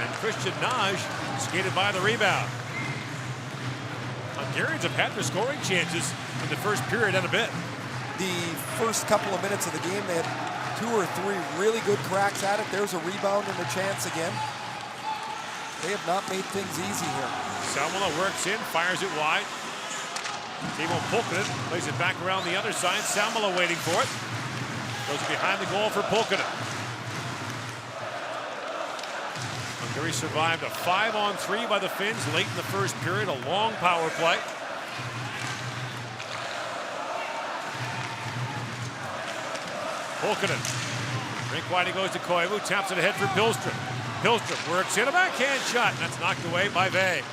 And Christian Naj skated by the rebound. Hungarians have had their scoring chances in the first period and a bit. The first couple of minutes of the game, they had 2 or 3 really good cracks at it. There's a rebound and a chance again. They have not made things easy here. Salmola works in, fires it wide. Timo Pulkkinen plays it back around the other side. Salmola waiting for it. Goes behind the goal for Pulkkinen. Hungary survived a 5-on-3 by the Finns late in the first period, a long power play. Pulkkinen. Rink wide he goes to Koivu, taps it ahead for Billström. Billström works in a backhand shot, and that's knocked away by Veg.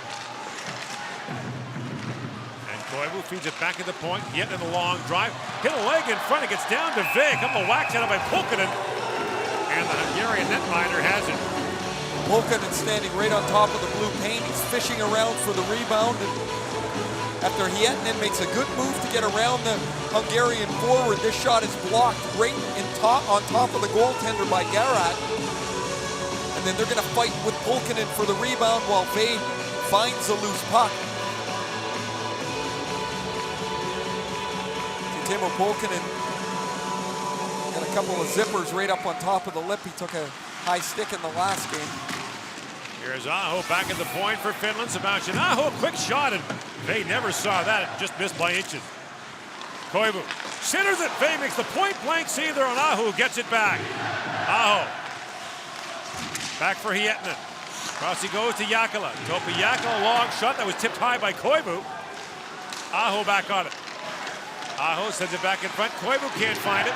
And Koivu feeds it back at the point, yet in a long drive. Hit a leg in front, it gets down to Veg. Couple whacks out of by Pulkkinen. And the Hungarian netminder has it. Pulkkinen standing right on top of the blue paint. He's fishing around for the rebound. And after Hietinen makes a good move to get around the Hungarian forward, this shot is blocked right on top of the goaltender by Garat. And then they're going to fight with Pulkkinen for the rebound while Veg finds a loose puck. Timo Pulkkinen Got a couple of zippers right up on top of the lip. He took a high stick in the last game. Here's Aho back at the point for Finland. Sebastian Aho, quick shot, and Vey never saw that. It just missed by inches. Koivu centers it. Vey makes the point-blank save there on Aho, gets it back. Aho. Back for Hietinen. Cross he goes to Jääkelä. Topi Jääkelä, long shot that was tipped high by Koivu. Aho back on it. Aho sends it back in front. Koivu can't find it.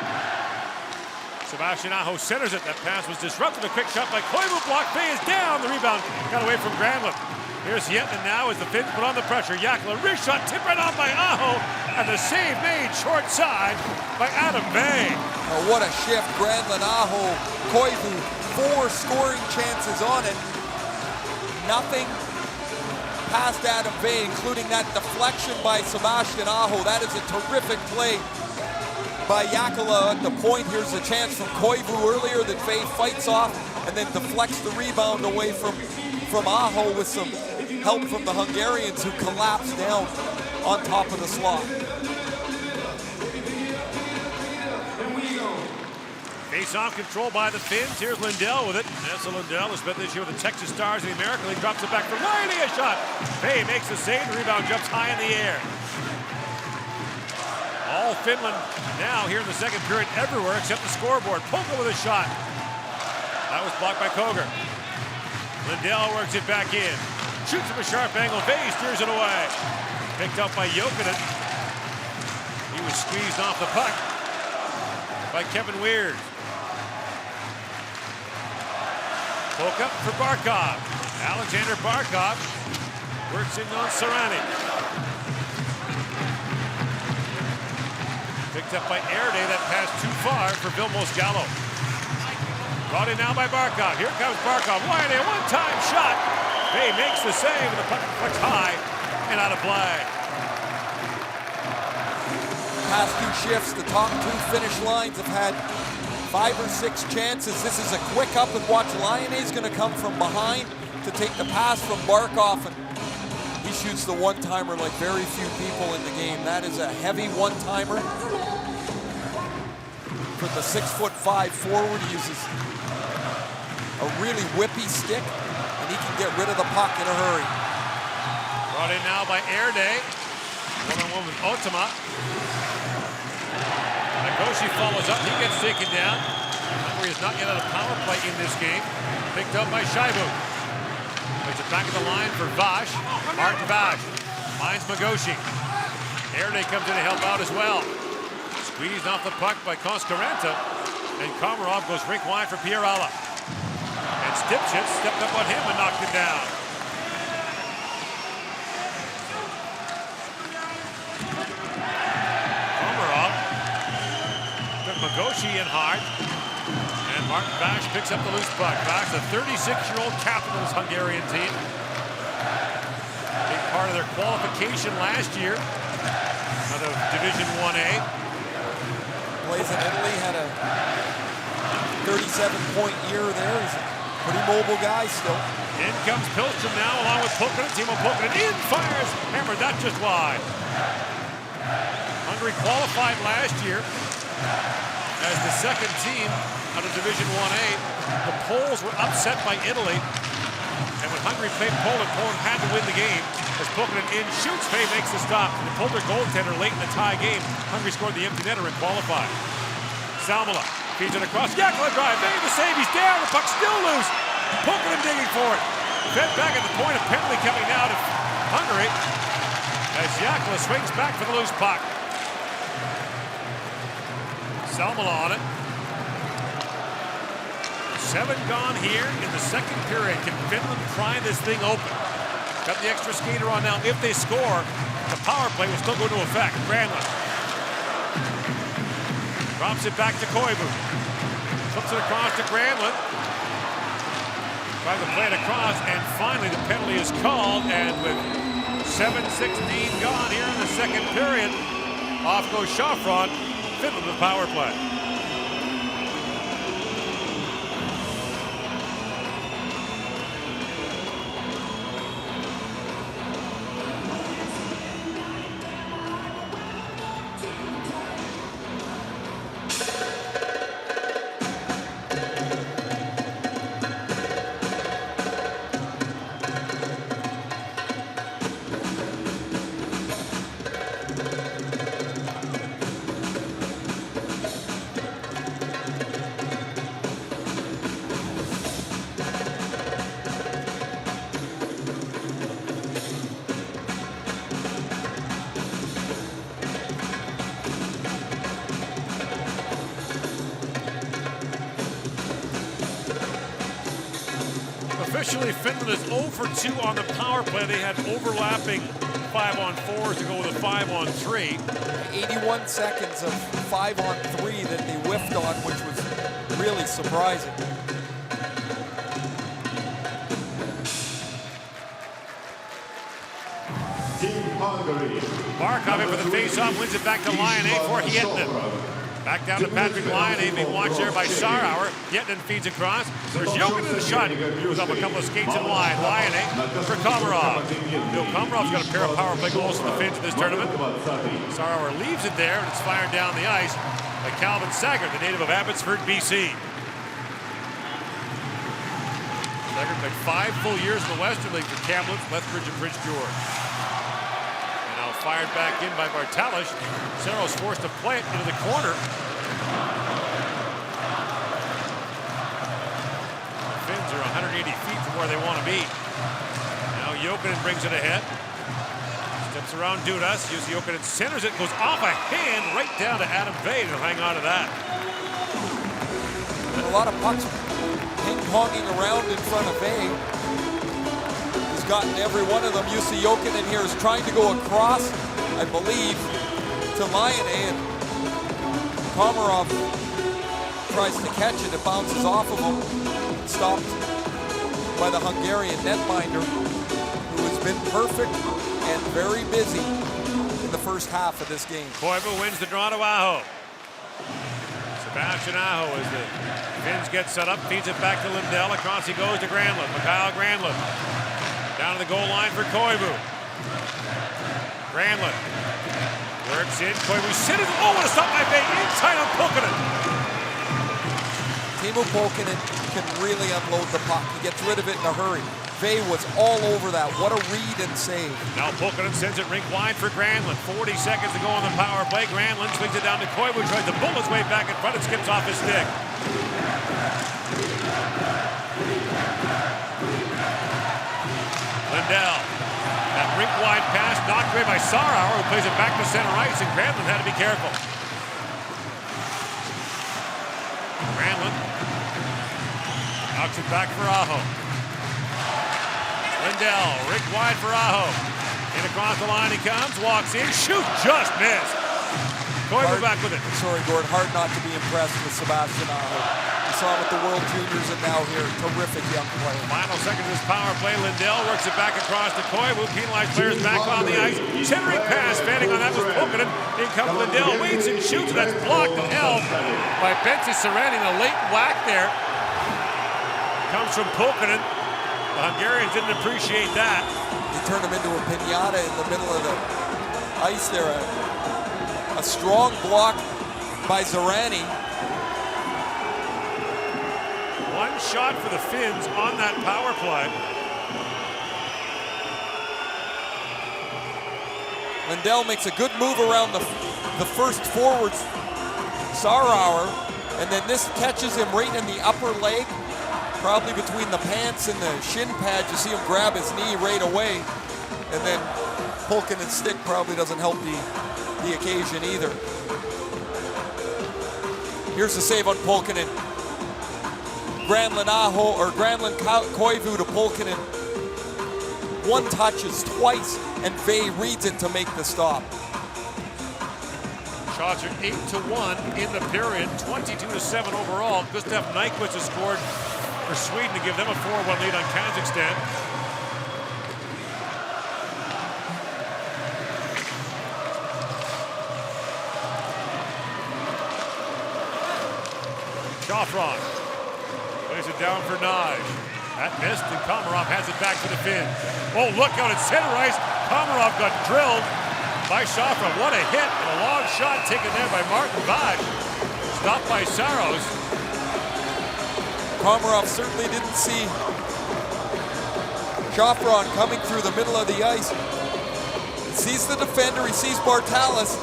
Sebastian Aho centers it. That pass was disrupted. A quick shot by Koivu. Blocked. Vey is down. The rebound got away from Granlund. Here's Hietinen now as the Finns put on the pressure. Jääkelä, wrist shot, tipped right on by Aho. And the save made short side by Adam Vey. Oh, what a shift. Granlund, Aho, Koivu. 4 scoring chances on it. Nothing past Adam Vey, including that deflection by Sebastian Aho. That is a terrific play by Jääkelä at the point. Here's a chance from Koivu earlier that Vey fights off and then deflects the rebound away from Aho with some help from the Hungarians who collapse down on top of the slot. Face-off control by the Finns. Here's Lindell with it. Esa Lindell has spent this year with the Texas Stars in the American League. Drops it back for Riley. A shot. Vey makes the save. The rebound jumps high in the air. All Finland now here in the second period everywhere except the scoreboard. Polka with a shot. That was blocked by Koger. Lindell works it back in. Shoots from a sharp angle. Vey steers it away. Picked up by Jokinen. He was squeezed off the puck by Kevin Weird. Poke up for Barkov. Alexander Barkov works in on Ceremonies. Picked up by Erde. That pass too far for Vilmos Gallo. Brought in now by Barkov. Here comes Barkov. Wide a one-time shot. Vey makes the save, and the puck flicks high and out of play. Past 2 shifts, the top 2 finish lines have had 5 or 6 chances. This is a quick up and watch. Lionel's going to come from behind to take the pass from Barkov, and he shoots the one-timer like very few people in the game. That is a heavy one-timer. For the 6'5" forward, he uses a really whippy stick, and he can get rid of the puck in a hurry. Brought in now by Erde. One-on-one with Otama. Nagoshi follows up. He gets taken down. Hungary is not yet on a power play in this game. Picked up by Shaibu. Puts it back at the line for Vash. Martin Vash finds Nagoshi. Erde comes in to help out as well. Squeezed off the puck by Koskaranta. And Komarov goes rink wide for Pierala. And Stipchik stepped up on him and knocked it down. Komarov took Nagoshi in hard. And Martin Vash picks up the loose puck. Vash, the 36-year-old captain of this Hungarian team. Big part of their qualification last year out of Division 1A. Plays in Italy, had a 37-point year there. He's a pretty mobile guy still. In comes Pilstrom now along with Pulkkinen. Timo Pulkkinen in, fires, hammered that just wide. Hungary qualified last year as the second team out of Division 1A. The Poles were upset by Italy. And when Hungary played Poland, Poland had to win the game. As Pulkkinen in shoots, Vey makes the stop. They pulled their goaltender late in the tie game. Hungary scored the empty netter and qualified. Salmela feeds it across. Jääkelä drive. Vey the save. He's down. The puck's still loose. Pulkkinen digging for it. Fed back at the point. A penalty coming now to Hungary as Jääkelä swings back for the loose puck. Salmela on it. 7 gone here in the second period. Can Finland pry this thing open? Got the extra skater on now. If they score, the power play will still go into effect. Granlund drops it back to Koivu. Flips it across to Granlund. Tries to play it across, and finally the penalty is called. And with 7:16 gone here in the second period, off goes Shafron. Finland with power play. Officially, Finland is 0 for 2 on the power play. They had overlapping 5-on-4s to go with a 5-on-3. 81 seconds of 5-on-3 that they whiffed on, which was really surprising. Team Hungary. Markov in for the face-off, wins it back to Lyon for Hietinen. Back down to Patrick Lyon, being watched there by Sarauer. Hietinen feeds across. There's Jokic in the shot. Moves up a couple of skates in line. Lyon for Komarov. Bill Komarov's got a pair of power play goals for the Finns in this tournament. Sarauer leaves it there, and it's fired down the ice by Calvin Saggart, the native of Abbotsford, BC. Saggart played 5 full years in the Western League for Kamloops, Lethbridge, and Prince George. Fired back in by Bartalich. Saros forced to play it into the corner. The Finns are 180 feet from where they want to be. Now Jokinen brings it ahead. Steps around Dudas. Jussi Jokinen centers it, goes off a hand right down to Adam Vey to hang on to that. And a lot of pucks ping-ponging around in front of Vey. Gotten every one of them. Jussi Jokinen here is trying to go across, I believe, to Lyon, and Komarov tries to catch it. It bounces off of him, stopped by the Hungarian netminder, who has been perfect and very busy in the first half of this game. Koivu wins the draw to Aho. Sebastian Aho as the Finns get set up, feeds it back to Lindell. Across he goes to Granlund. Mikhail Granlund. Down to the goal line for Koivu. Granlund works in. Koivu sitting. Oh, what a stop by Vey inside on Pulkkinen. Teemu Pulkkinen can really unload the puck. He gets rid of it in a hurry. Vey was all over that. What a read and save. Now Pulkkinen sends it rink wide for Granlund. 40 seconds to go on the power play. Granlund swings it down to Koivu. Tries to bull his way back in front and skips off his stick. Lindell. That rink-wide pass knocked away by Sarauer, who plays it back to center ice, and Granlund had to be careful. Granlund knocks it back for Aho. Lindell, rink-wide for Aho. In across the line he comes, walks in, shoots, just missed. Koivu back with it. Sorry, Gord, hard not to be impressed with Sebastian Aho. Saw him at the World Juniors and now here. Terrific young player. Final seconds of this power play. Lindell works it back across to Koivu. Penalized players back on the ice. Centering pass. Fanning on that was Pulkkinen. In comes Lindell. Waits and shoots. That's blocked and held by Betsy Sereni. A late whack there comes from Pulkkinen. The Hungarians didn't appreciate that. He turned him into a piñata in the middle of the ice there. A strong block by Zorani. One shot for the Finns on that power play. Lindell makes a good move around the first forward, Sarauer, and then this catches him right in the upper leg, probably between the pants and the shin pad. You see him grab his knee right away, and then Pulkkinen's stick probably doesn't help the occasion either. Here's the save on Pulkkinen. Granlund Aho, or Granlund Koivu to Pulkkinen. One touches twice, and Vey reads it to make the stop. Shots are 8-1 in the period, 22-7 overall. Gustav Nyquist has scored for Sweden to give them a 4-1 lead on Kazakhstan. Shafron plays it down for Naj. That missed, and Komarov has it back for the Finns. Oh, look out at center ice. Komarov got drilled by Shafron. What a hit, and a long shot taken there by Martin Vaj. Stopped by Saros. Komarov certainly didn't see Shafron coming through the middle of the ice. He sees the defender, he sees Bartalich.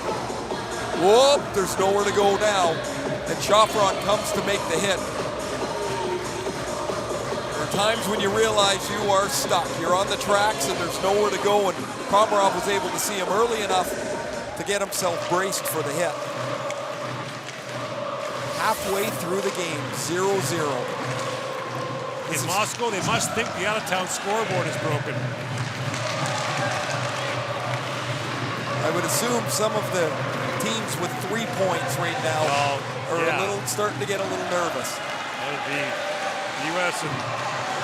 Whoop, there's nowhere to go now. And Shafron comes to make the hit. There are times when you realize you are stuck. You're on the tracks and there's nowhere to go, and Komarov was able to see him early enough to get himself braced for the hit. Halfway through the game, 0-0. In Moscow, they must think the out-of-town scoreboard is broken. I would assume some of the teams with 3 points right now are starting to get a little nervous. That would be the U.S. and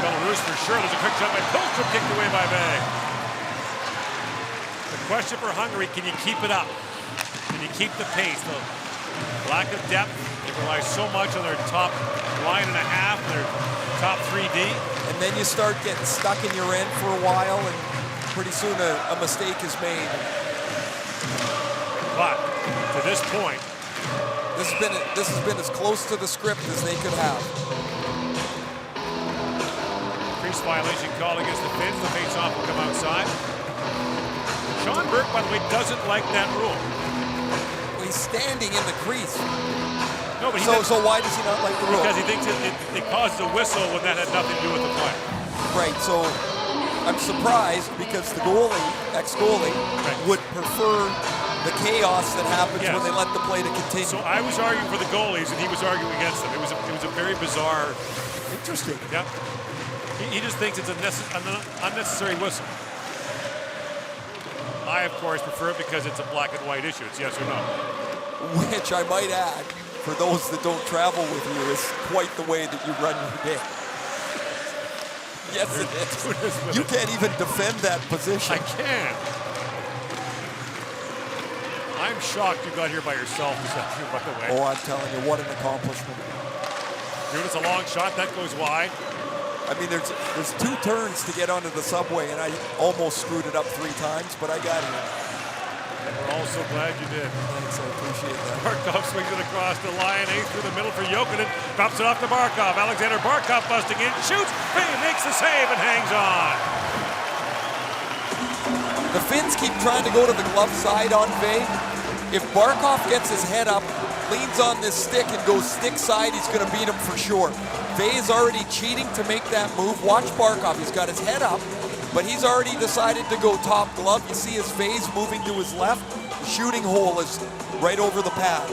Belarus for sure. There's a quick shot by Pilcher, kicked away by Bay. The question for Hungary, can you keep it up? Can you keep the pace? The lack of depth, they rely so much on their top line and a half, their top 3D. And then you start getting stuck in your end for a while, and pretty soon a mistake is made. But to this point, this has been as close to the script as they could have. Crease violation called against the Finns. The face-off will come outside. Sean Burke, by the way, doesn't like that rule. Well, he's standing in the crease. No, but so why does he not like the rule? Because he thinks it causes a whistle when that had nothing to do with the play. Right, so I'm surprised because the ex-goalie, would prefer the chaos that happens when they let the play to continue. So I was arguing for the goalies, and he was arguing against them. It was a very bizarre. Interesting. Yeah. He just thinks it's an unnecessary whistle. I, of course, prefer it because it's a black and white issue. It's yes or no. Which I might add, for those that don't travel with you, is quite the way that you run your day. Yes, it is. You can't even defend that position. I can. I'm shocked you got here by yourself this afternoon, by the way. Oh, I'm telling you, what an accomplishment. Dude, it's a long shot. That goes wide. I mean, there's 2 turns to get onto the subway, and I almost screwed it up 3 times, but I got here. We're all so glad you did. Thanks, I appreciate that. Barkov swings it across the line, ace through the middle for Jokinen. Drops it off to Barkov. Alexander Barkov busting in, shoots, Bay makes the save and hangs on. The Finns keep trying to go to the glove side on Bay. If Barkov gets his head up, leans on this stick and goes stick side, he's going to beat him for sure. Bay is already cheating to make that move. Watch Barkov. He's got his head up, but he's already decided to go top glove. You see his phase moving to his left. The shooting hole is right over the pad.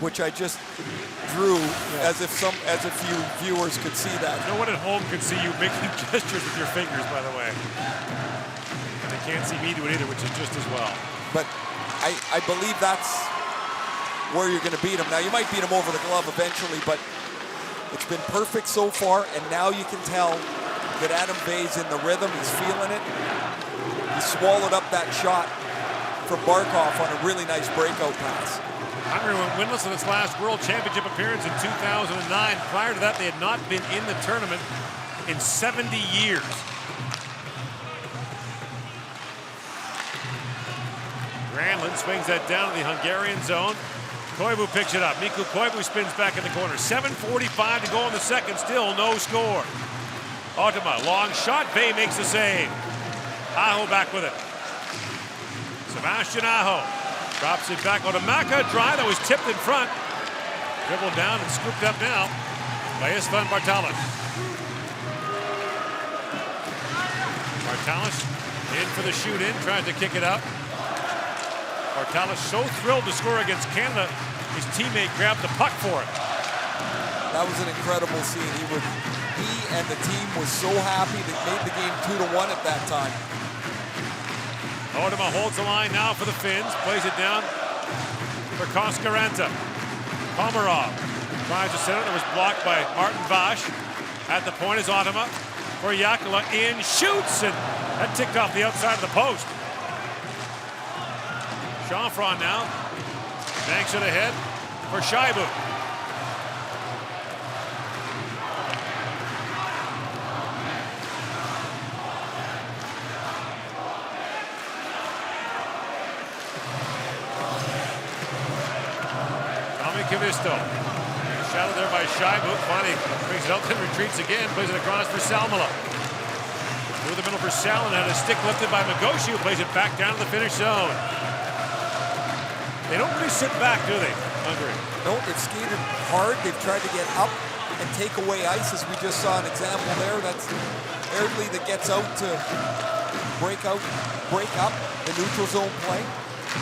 Which I just drew as if you viewers could see that. No one at home can see you making gestures with your fingers, by the way. And they can't see me do it either, which is just as well. But I believe that's where you're going to beat him. Now, you might beat him over the glove eventually, but it's been perfect so far, and now you can tell that Adam Bay's in the rhythm. He's feeling it. He swallowed up that shot from Barkov on a really nice breakout pass. Hungary went winless in its last World Championship appearance in 2009. Prior to that, they had not been in the tournament in 70 years. Granlund swings that down to the Hungarian zone. Koivu picks it up. Mikko Koivu spins back in the corner. 7:45 to go in the second. Still no score. Ottama, long shot. Bay makes the save. Aho back with it. Sebastian Aho drops it back on to Maka. Dry that was tipped in front. Dribbled down and scooped up now by Istvan Bartalos. Bartalos in for the shoot in. Tries to kick it up. Bartalos so thrilled to score against Canada, his teammate grabbed the puck for it. That was an incredible scene. He and the team was so happy they made the game 2-1 at that time. Ottama holds the line now for the Finns, plays it down for Koskaranta. Komarov tries to center, it was blocked by Martin Vash. At the point is Ottama for Jakula, in, shoots, and that ticked off the outside of the post. Chanfron now, banks it ahead for Shaibu. Tommy Kavisto, shadowed there by Shaibu, finally brings it out, then retreats again, plays it across for Salmela. Through the middle for Salin, had a stick lifted by Magoshi, who plays it back down to the finish zone. They don't really sit back, do they, Hungary? No, they've skated hard. They've tried to get up and take away ice, as we just saw an example there. That's Erdley that gets out to break up the neutral zone play.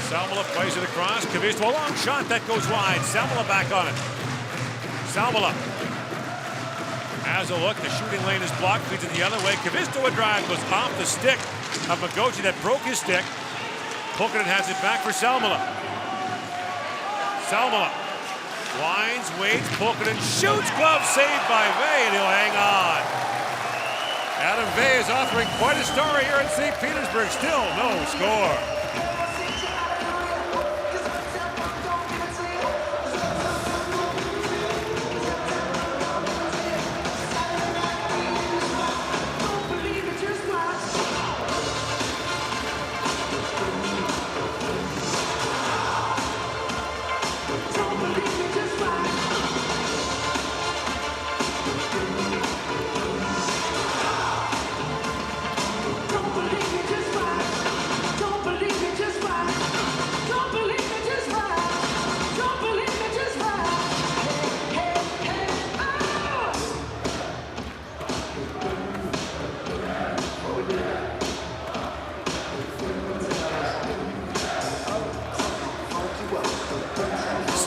Salmela plays it across. Kavisto, a long shot that goes wide. Salmela back on it. Salmela has a look. The shooting lane is blocked. Feeds it the other way. Kavisto a drive goes off the stick of Magochi that broke his stick. Pulkkinen has it back for Salmela. Salmela winds, waits. Pulkkinen shoots. Glove saved by Vey, and he'll hang on. Adam Vey is offering quite a story here in St. Petersburg. Still no score.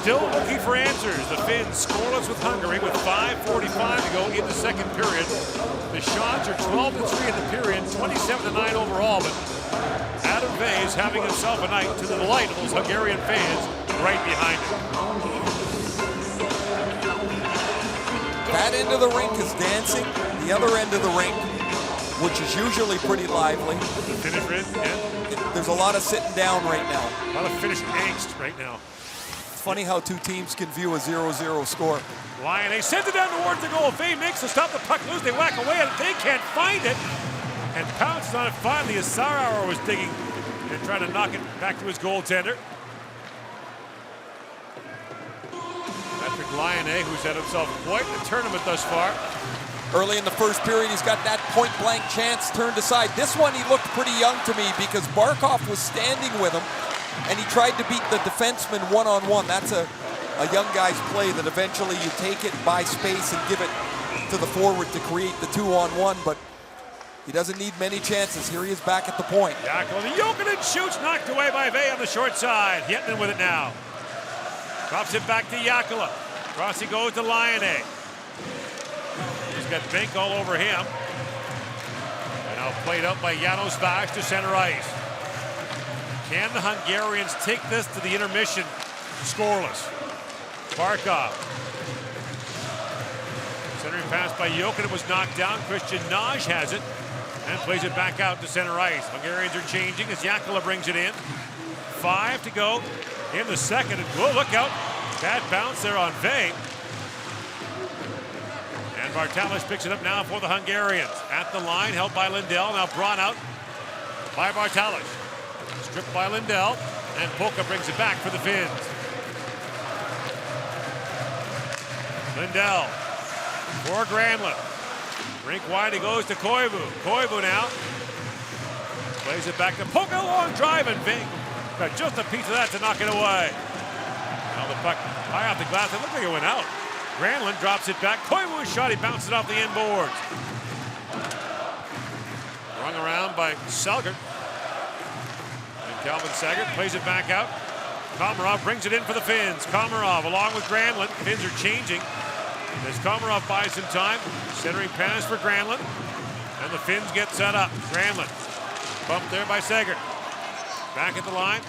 Still looking for answers. The Finns scoreless with Hungary with 5:45 to go in the second period. The shots are 12-3 in the period, 27-9 overall, but Adam Vey is having himself a night to the delight of those Hungarian fans right behind him. That end of the rink is dancing. The other end of the rink, which is usually pretty lively. The Finnish red, yeah. There's a lot of sitting down right now. A lot of Finnish angst right now. It's funny how two teams can view a 0-0 score. Lyon sends it down towards the goal. Vey makes to stop the puck loose. They whack away at it. They can't find it. And pounces on it finally as Sarauer was digging and trying to knock it back to his goaltender. Patrick Lyon, who's had himself quite the tournament thus far. Early in the first period, he's got that point-blank chance turned aside. This one, he looked pretty young to me because Barkov was standing with him, and he tried to beat the defenseman one-on-one. That's a young guy's play that eventually you take it, buy space, and give it to the forward to create the two-on-one, but he doesn't need many chances. Here he is back at the point. Jaakkola, the Jokinen shoots, knocked away by Vey on the short side. Hietinen with it now. Drops it back to Jaakkola. Across he goes to Lyon. He's got Bink all over him. And now played out by Janos Vaz to center ice. Can the Hungarians take this to the intermission scoreless? Barkov. Centering pass by Jokinen was knocked down. Christian Naj has it and plays it back out to center ice. Hungarians are changing as Jaakkola brings it in. 5 to go in the second. And whoa, look out. Bad bounce there on Vey. And Bartalis picks it up now for the Hungarians. At the line, held by Lindell. Now brought out by Bartalis. Stripped by Lindell. And Polka brings it back for the Finns. Lindell for Granlund. Rink wide, he goes to Koivu. Koivu now. Plays it back to Polka. Long drive, and Vey got just a piece of that to knock it away. Now the puck high off the glass. It looked like it went out. Granlund drops it back. Koivu's shot. He bounced it off the end boards. Rung around by Selgert. And Calvin Saggart plays it back out. Komarov brings it in for the Finns. Komarov along with Granlund. Finns are changing as Komarov buys some time. Centering pass for Granlund. And the Finns get set up. Granlund bumped there by Saggart. Back at the line.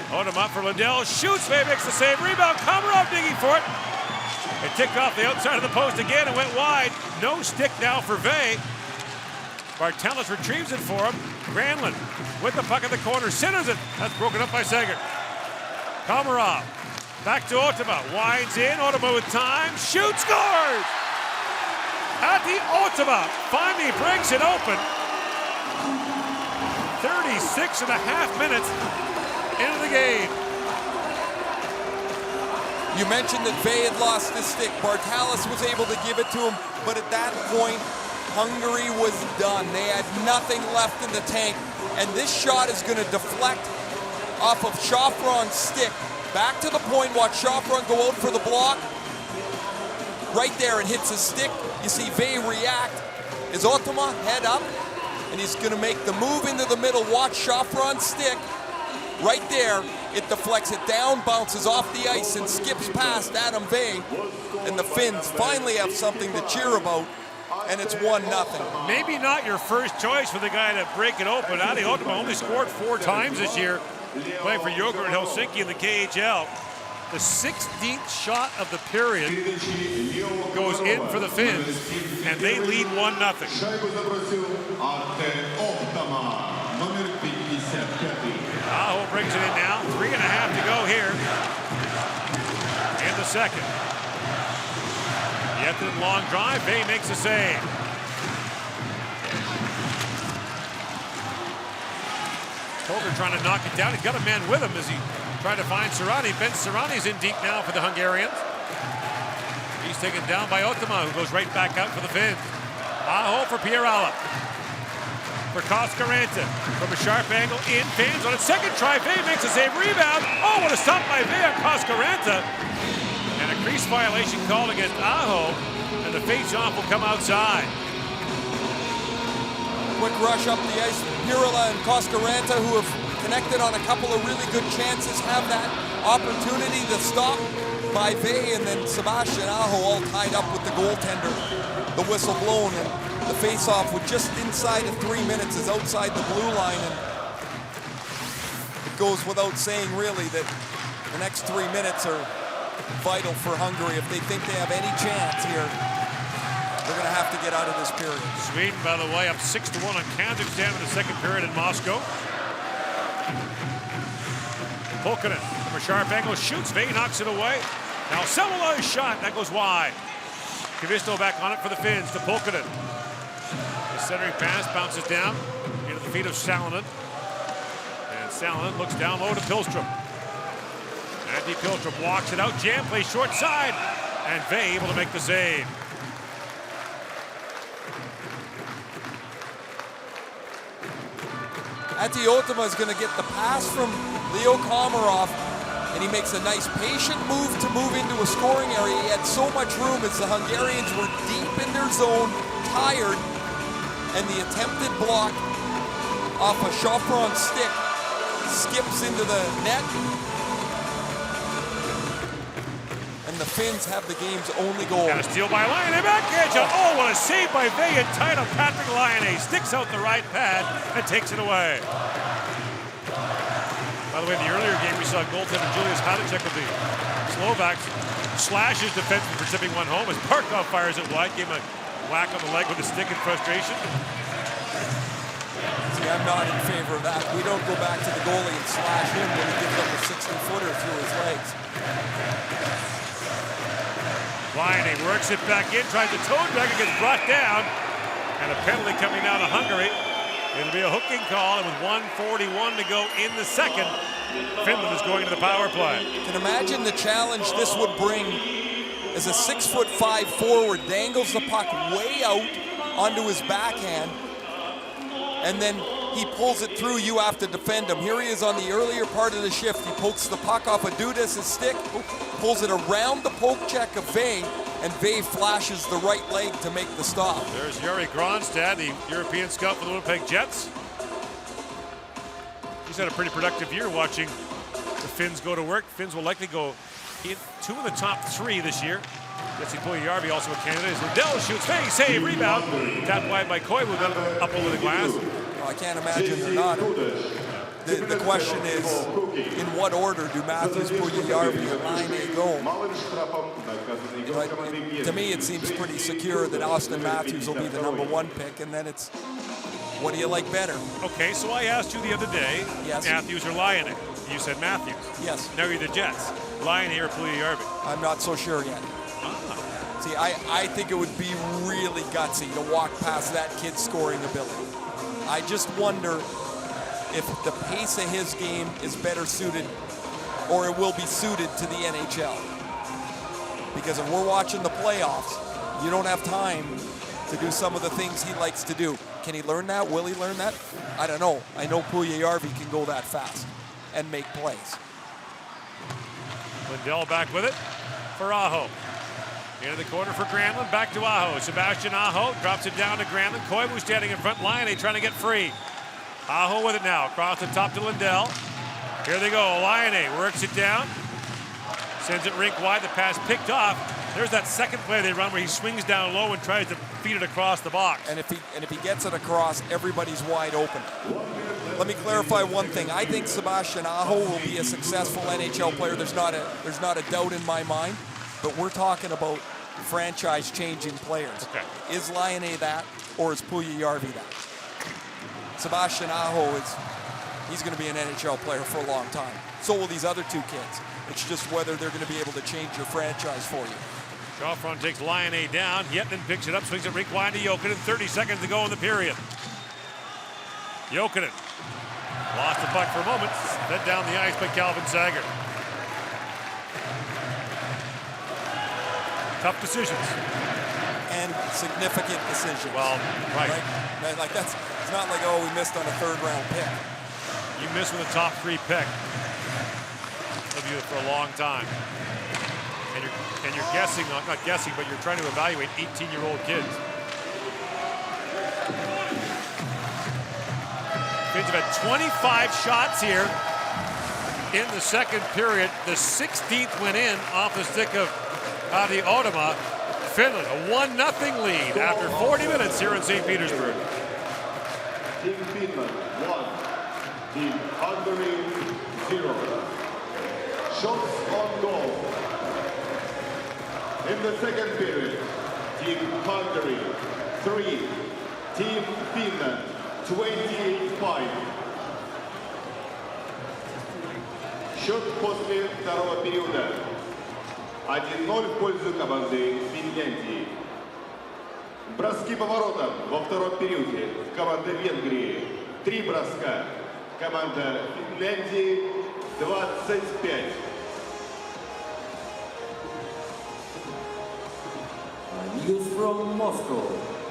Otama for Lindell. Shoots. Vey makes the save. Rebound. Komarov digging for it. It ticked off the outside of the post again and went wide. No stick now for Vey. Bartalis retrieves it for him. Granlund with the puck in the corner. Centers it. That's broken up by Saggart. Komarov. Back to Otama. Winds in. Otama with time. Shoots. Scores! Ati Otama finally breaks it open. 36 and a half minutes into the game. You mentioned that Vey had lost his stick. Bartalis was able to give it to him, but at that point, Hungary was done. They had nothing left in the tank, and this shot is going to deflect off of Shafron's stick. Back to the point, watch Shafron go out for the block. Right there, and hits his stick. You see Vey react. Is Otama head up, and he's going to make the move into the middle. Watch Shafron's stick. Right there, it deflects it down, bounces off the ice, and skips past Adam Vey. And the Finns finally have something to cheer about, and it's 1-0. Maybe not your first choice for the guy to break it open. IIHF only scored 4 times this year, playing for Joker in Helsinki in the KHL. The 16th shot of the period goes in for the Finns, and they lead 1-0. Aho brings it in now. 3.5 to go here in the second. Yet the long drive, Vey makes a save. Poker trying to knock it down. He's got a man with him as he tried to find Cerroni. Ben Cerroni's in deep now for the Hungarians. He's taken down by Ottama, who goes right back out for the Finns. Aho for Pierala. For Koskaranta. From a sharp angle in, fans on a second try. Vey makes a save, rebound. Oh, what a stop by Vey on Koskaranta. And a crease violation called against Aho, and the face-off will come outside. Quick rush up the ice. Pierala and Koskaranta, who have connected on a couple of really good chances, have that opportunity to stop by Vey, and then Sebastian Aho all tied up with the goaltender. The whistle blown, and the face-off with just inside of 3 minutes is outside the blue line, and it goes without saying really that the next 3 minutes are vital for Hungary. If they think they have any chance here, they're going to have to get out of this period. Sweden, by the way, up 6-1 on Kazakhstan in the second period in Moscow. Pulkkinen from a sharp angle shoots. Vey knocks it away. Now Savola's shot, that goes wide. Kavisto back on it for the Finns to Pulkkinen. The centering pass bounces down into the feet of Salonen. And Salonen looks down low to Pilstrom. Antti Pilstrom walks it out. Jam plays short side. And Vey able to make the save. Antti Ottama is going to get the pass from Leo Komarov, and he makes a nice patient move to move into a scoring area. He had so much room as the Hungarians were deep in their zone, tired, and the attempted block off a Chauffron stick skips into the net. And the Finns have the game's only goal. And a steal by Laine, backhand shot. Oh, what a save by Vey, and tight on Patrick Laine. Sticks out the right pad and takes it away. By the way, in the earlier game, we saw goaltender Julius Hadacek of the Slovaks slashes defenseman for tipping one home as Barkov fires it wide. Gave him a whack on the leg with a stick in frustration. See, I'm not in favor of that. We don't go back to the goalie and slash him when he gives up a 60-footer through his legs. Laine works it back in, tries to toe drag, it gets brought down, and a penalty coming out of Hungary. It'll be a hooking call, and with 1:41 to go in the second, Finland is going to the power play. You can imagine the challenge this would bring as a 6'5" forward dangles the puck way out onto his backhand, and then he pulls it through. You have to defend him. Here he is on the earlier part of the shift. He pokes the puck off of Dudas' stick, pulls it around the poke check of Vey, and Vey flashes the right leg to make the stop. There's Yuri Gronstad, the European scout for the Winnipeg Jets. He's had a pretty productive year watching the Finns go to work. Finns will likely go in 2 of the top 3 this year. Jesse Puljujärvi also a candidate. As Lindell shoots, Vey, save, rebound. Tapped wide by Koivu, up over the glass. Well, I can't imagine they're not. The question is, in what order do Matthews, Puljujärvi, and Laine go? To me, it seems pretty secure that Austin Matthews will be the #1 pick, and then it's, what do you like better? Okay, so I asked you the other day, yes, Matthews or Laine. You said Matthews. Yes. Now you're the Jets. Laine or Puljujärvi? I'm not so sure yet. See, I think it would be really gutsy to walk past that kid's scoring ability. I just wonder if the pace of his game is better suited, or it will be suited to the NHL. Because if we're watching the playoffs, you don't have time to do some of the things he likes to do. Can he learn that? Will he learn that? I don't know. I know Puljujärvi can go that fast and make plays. Lindell back with it for Aho. Into the corner for Granlund, back to Aho. Sebastian Aho drops it down to Granlund. Koivu standing in front line, trying to get free. Aho with it now, across the top to Lindell. Here they go. Laine works it down. Sends it rink wide. The pass picked off. There's that second play they run where he swings down low and tries to feed it across the box. And if he gets it across, everybody's wide open. Let me clarify one thing. I think Sebastian Aho will be a successful NHL player. There's not a doubt in my mind. But we're talking about franchise-changing players. Okay. Is Laine that, or is Puljujärvi that? Sebastian Aho he's going to be an NHL player for a long time. So will these other two kids. It's just whether they're going to be able to change your franchise for you. Joffron takes Laine down. Yetnin picks it up, swings it rink wide to Jokinen. 30 seconds to go in the period. Jokinen lost the puck for a moment. Fed down the ice by Calvin Sager. Tough decisions. And significant decisions. Well, right. Like it's not like, oh, we missed on a third-round pick. You miss with a top 3 pick. Of you for a long time. And you're guessing, not guessing, but you're trying to evaluate 18-year-old kids. Finns have had 25 shots here in the second period. The 16th went in off the stick of Adi Otama. Finland, a 1-0 lead after 40 minutes here in St. Petersburg. Team Finland 1, Team Hungary 0. Shots on goal. In the second period, Team Hungary 3, Team Finland 28-5. Счет после второго периода 1-0 в пользу команды Финляндии. Броски по воротам во втором периоде команда Венгрии 3 броска, команда Финляндии 25. News from Moscow.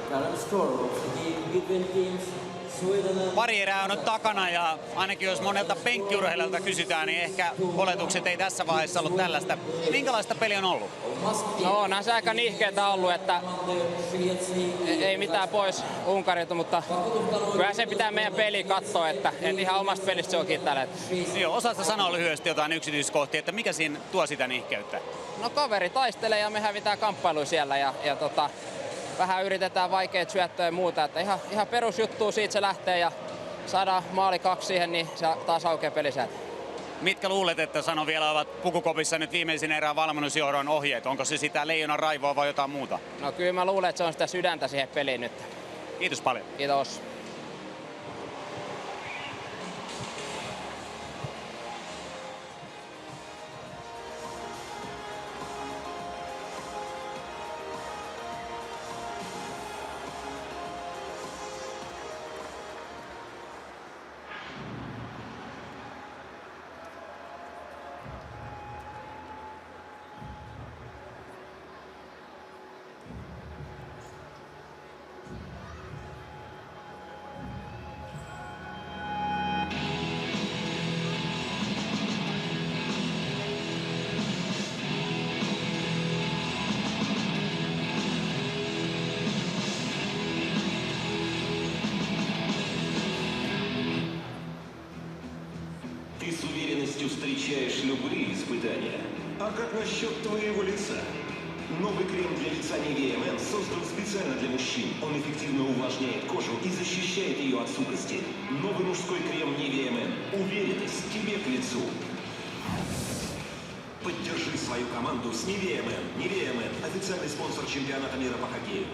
Current score of the game between teams Sweden and... Pari erää on nyt takana ja ainakin jos monelta penkkiurheilijalta kysytään, niin ehkä oletukset ei tässä vaiheessa ollut tällaista. Minkälaista peli on ollut? No onhan se aika nihkeetä ollut, että ei mitään pois Unkarilta, mutta kyllä se pitää meidän peli katsoa, että ihan omasta pelistä se on kiinni tällä hetkellä. Joo, osaatko sanoa lyhyesti jotain yksityiskohtia, että mikä siinä tuo sitä nihkeyttä? No kaveri taistelee ja me hävitään kamppailuja siellä ja vähän yritetään vaikeita syöttöjä ja muuta, että ihan perusjuttua siitä se lähtee ja saadaan maali 2 siihen, niin se taas aukeaa pelisääntö. Mitkä luulet, että sano vielä ovat pukukopissa nyt viimeisin erään valmennusjohdon ohjeet? Onko se sitä leijonan raivoa vai jotain muuta? No kyllä mä luulen, että se on sitä sydäntä siihen peliin nyt. Kiitos paljon. Kiitos. Встречаешь любые испытания. А как насчет твоего лица? Новый крем для лица Nivea Men создан специально для мужчин. Он эффективно увлажняет кожу и защищает ее от сухости. Новый мужской крем Nivea Men. Уверенность тебе к лицу. Поддержи свою команду с Nivea Men. Nivea Men – официальный спонсор чемпионата мира по хоккею.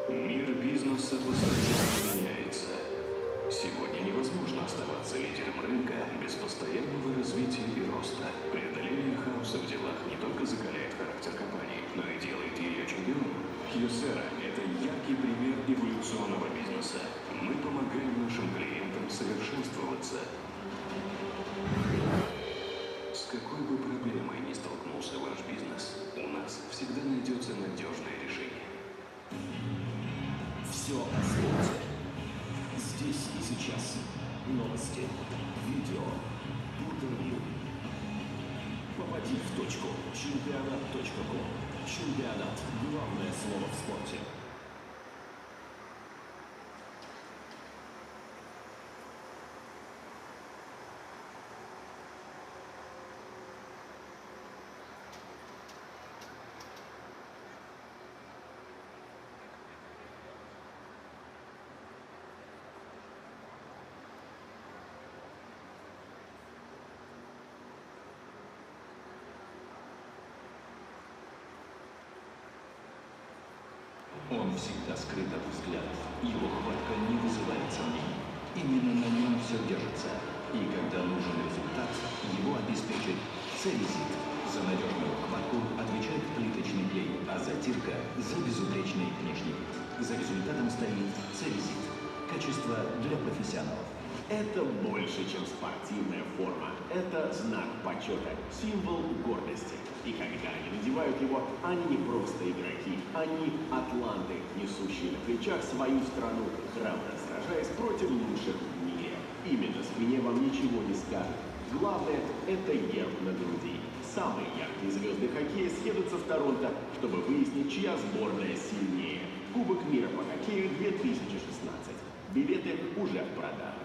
Мир бизнеса постоянно меняется. Сегодня невозможно оставаться лидером рынка без постоянного развития и роста. Преодоление хаоса в делах не только закаляет характер компании, но и делает ее чемпионом. Kyocera – это яркий пример эволюционного бизнеса. Мы помогаем нашим клиентам совершенствоваться. С какой бы проблемой ни столкнулся ваш бизнес, у нас всегда найдется надежное решение. Все о спорте. Здесь и сейчас. Новости, видео, интервью. Попади в точку. Чемпионат.ком. Чемпионат. Главное слово в спорте. Он всегда скрыт от взглядов. Его хватка не вызывает сомнений. Именно на нем все держится. И когда нужен результат, его обеспечит церезит. За надежную хватку отвечает плиточный клей, а затирка за безупречный внешний вид. За результатом стоит церезит. Качество для профессионалов. Это больше, чем спортивная форма. Это знак почета, символ гордости. И когда они надевают его, они не просто игроки. Они атланты, несущие на плечах свою страну, храбро сражаясь против лучших в мире. Имя на спине вам ничего не скажет. Главное – это герб на груди. Самые яркие звезды хоккея съедутся в Торонто, чтобы выяснить, чья сборная сильнее. Кубок мира по хоккею 2016. Билеты уже в продаже.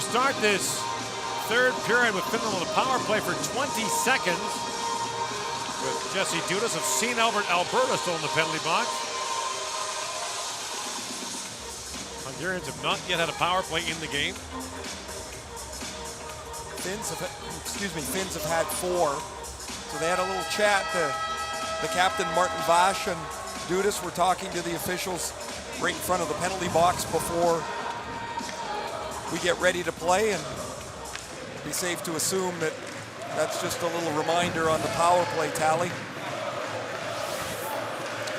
will start this third period with Finland on the power play for 20 seconds. With Jesse Dudas of St. Albert, Alberta still in the penalty box. Hungarians have not yet had a power play in the game. Finns have had 4. So they had a little chat. The captain, Martin Vash, and Dudas were talking to the officials right in front of the penalty box before we get ready to play, and it'd be safe to assume that that's just a little reminder on the power play tally.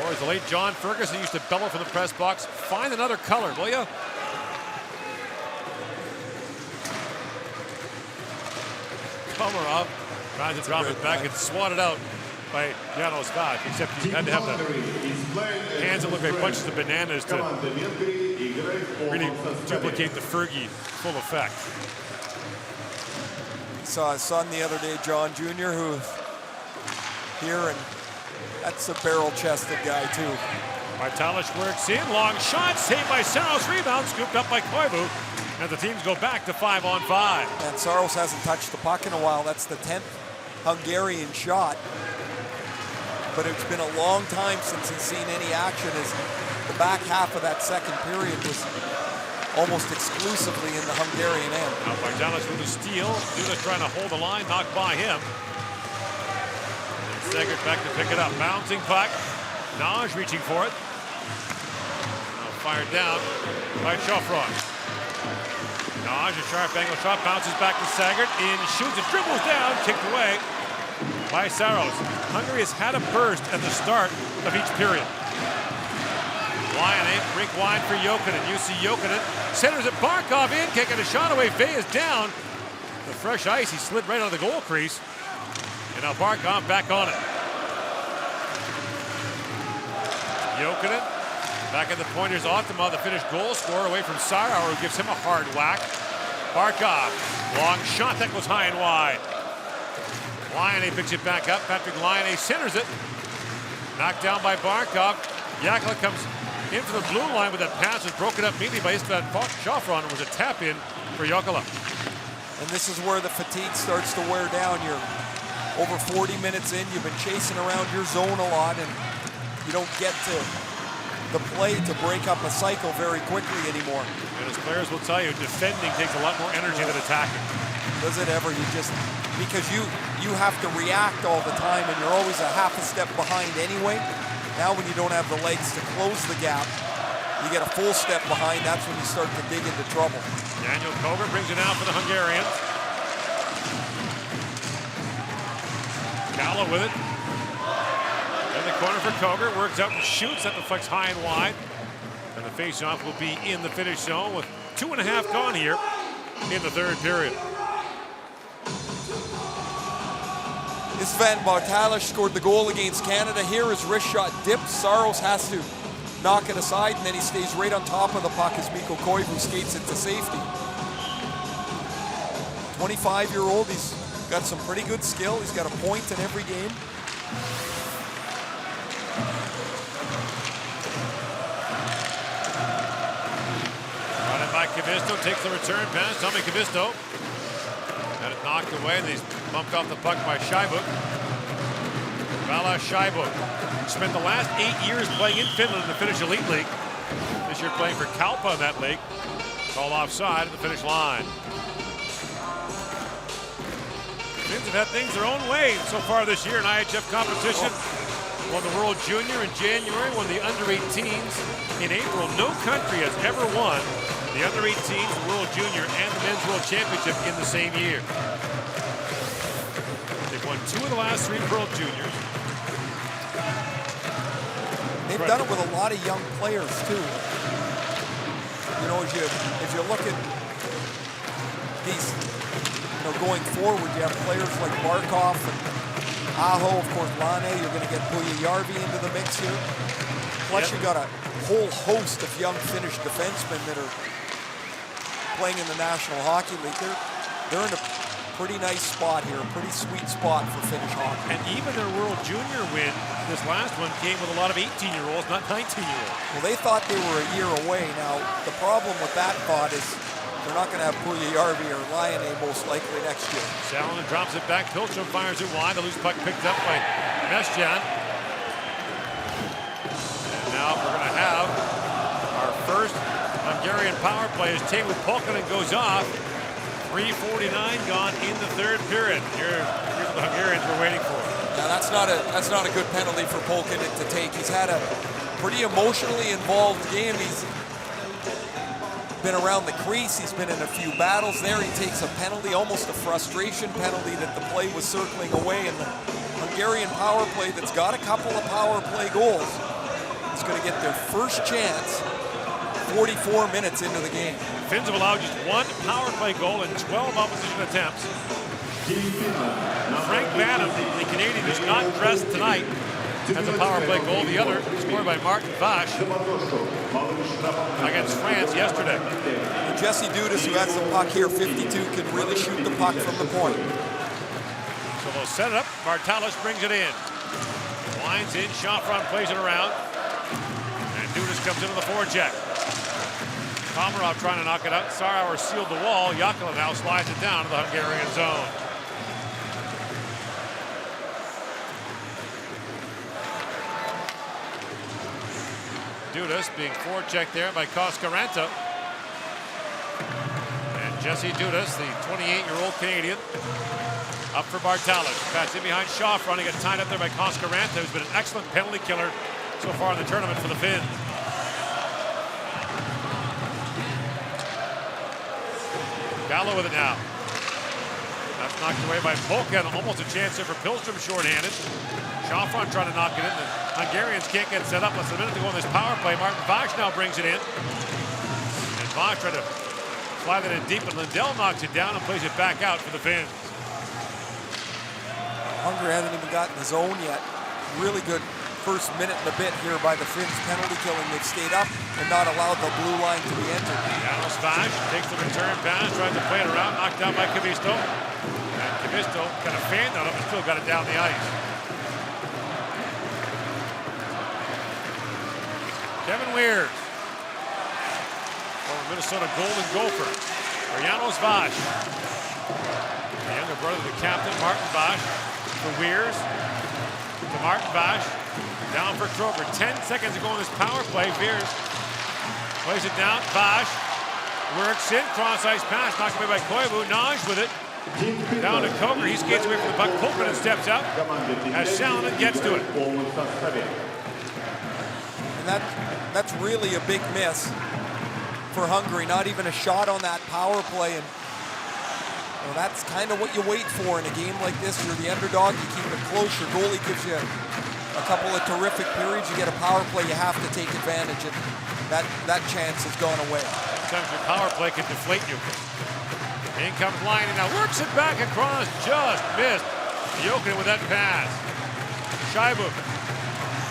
Or as the late John Ferguson used to bellow from the press box, find another color, will you? Komarov tries to drop it back and swatted out by Janos Scott, except you had to have the hands that look like bunches of bananas to really duplicate the Fergie full effect. Saw his son the other day, John Jr., who's here, and that's a barrel-chested guy too. Vitalic works in, long shot, saved by Saros, rebound, scooped up by Koivu, and the teams go back to 5-on-5. And Saros hasn't touched the puck in a while. That's the 10th Hungarian shot. But it's been a long time since he's seen any action, as the back half of that second period was almost exclusively in the Hungarian end. Now Vitalic with a steal. Dudas trying to hold the line, knocked by him. And Segert back to pick it up. Bouncing puck. Naj reaching for it. Now fired down by Chofron. Naj, a sharp angle shot, bounces back to Segert. In, shoots it, dribbles down, kicked away by Saros. Hungary has had a burst at the start of each period. Lyonnais, rink wide for Jokinen. You see Jokinen, centers it, Barkov in, kicking a shot away. Vey is down. The fresh ice, he slid right on the goal crease. And now Barkov back on it. Jokinen, back at the pointers, Ottama, the Finnish goal scorer, away from Saarauer, who gives him a hard whack. Barkov, long shot that goes high and wide. Lyonnais picks it back up. Patrick Lyonnais centers it. Knocked down by Barkov. Yakla comes in for the blue line, but that pass was broken up immediately by Istvan Chofron. It was a tap in for Jokela. And this is where the fatigue starts to wear down. You're over 40 minutes in. You've been chasing around your zone a lot, and you don't get to the play to break up a cycle very quickly anymore. And as players will tell you, defending takes a lot more energy than attacking. Does it ever? You just, because you have to react all the time, and you're always a half a step behind anyway. Now when you don't have the legs to close the gap, you get a full step behind. That's when you start to dig into trouble. Daniel Koger brings it out for the Hungarians. Kala with it. In the corner for Koger, works out and shoots. That deflects high and wide. And the face-off will be in the Finnish zone with 2.5 gone here in the third period. Istvan Bartalic scored the goal against Canada. Here his wrist shot dips. Saros has to knock it aside, and then he stays right on top of the puck as Mikko Koivu skates it to safety. 25-year-old, he's got some pretty good skill. He's got a point in every game. Running by Kavisto, takes the return pass. Tommy Kavisto had it knocked away, and he's bumped off the puck by Scheibuk. Vala Scheibuk spent the last 8 years playing in Finland in the Finnish Elite League. This year playing for Kalpa in that league. Called offside at the finish line. Finns have had things their own way so far this year in IIHF competition. Won the World Junior in January, won the Under-18s in April. No country has ever won the Under-18s, the World Junior, and the Men's World Championship in the same year. They've won 2 of the last 3 World Juniors. They've done it with a lot of young players too. You know, as you look at these, you know, going forward, you have players like Barkov and Aho, of course, Lane. You're going to get Puljujärvi into the mix here. Plus, you got a whole host of young Finnish defensemen that are playing in the National Hockey League. They're in a pretty nice spot here, a pretty sweet spot for Finnish hockey. And even their World Junior win, this last one, came with a lot of 18-year-olds, not 19-year-olds. Well, they thought they were a year away. Now, the problem with that thought is They're not going to have Puljujärvi or Laine most likely next year. Salonen drops it back. Pilstrom fires it wide. The loose puck picked up by Mesjan. And now we're going to have our first Hungarian power play as Teemu Pulkkinen goes off. 3:49 gone in the third period. Here's what the Hungarians were waiting for. Now that's not a good penalty for Pulkkinen to take. He's had a pretty emotionally involved game. He's been around the crease. He's been in a few battles there. He takes a penalty, almost a frustration penalty that the play was circling away. And the Hungarian power play that's got a couple of power play goals is going to get their first chance 44 minutes into the game. Finns have allowed just one power play goal in 12 opposition attempts. Frank Banham, the Canadian, is not dressed tonight, has a power play goal. The other scored by Martin Vash against France yesterday. And Jesse Dudas, who has the puck here, 52, can really shoot the puck from the point. So they'll set it up. Bartalos brings it in. Winds in. Shafron plays it around. And Dudas comes into the forecheck. Komarov trying to knock it out. Sarauer sealed the wall. Jakala now slides it down to the Hungarian zone. Dudas being forechecked there by Koskaranta. And Jesse Dudas, the 28-year-old Canadian, up for Bartalos. Pass in behind Shafron. He got tied up there by Koskaranta, who's been an excellent penalty killer so far in the tournament for the Finns. Gallo with it now. That's knocked away by Pulkkinen. Almost a chance there for Pilstrom shorthanded. Shafron trying to knock it in. The Hungarians can't get set up. Less than a minute to go on this power play. Martin Vash now brings it in. And Vash tried to fly that in deep, and Lindell knocks it down and plays it back out for the Finns. Hungary hasn't even gotten the zone yet. Really good first minute and a bit here by the Finns penalty killing. They've stayed up and not allowed the blue line to be entered. Janos Vash takes the return pass, tries to play it around, knocked down by Kavisto. And Kavisto kind of fanned on it, but still got it down the ice. Kevin Weir, former Minnesota Golden Gopher, for Janos Vash. The younger brother of the captain, Martin Vash, for Weirs, to Martin Vash, down for Kroger. 10 seconds to go on this power play. Weirs plays it down. Vash works in, cross-ice pass, knocked away by Koivu. Naj with it, down to Kroger. He skates away from the puck. Pulkkinen steps out as Salonen gets to it. And that's really a big miss for Hungary. Not even a shot on that power play. And well, that's kind of what you wait for in a game like this. You're the underdog, you keep it close. Your goalie gives you a couple of terrific periods. You get a power play, you have to take advantage, and that chance has gone away. Sometimes your power play can deflate you. In comes Laine, and now works it back across, just missed. Jokinen with that pass. Scheibu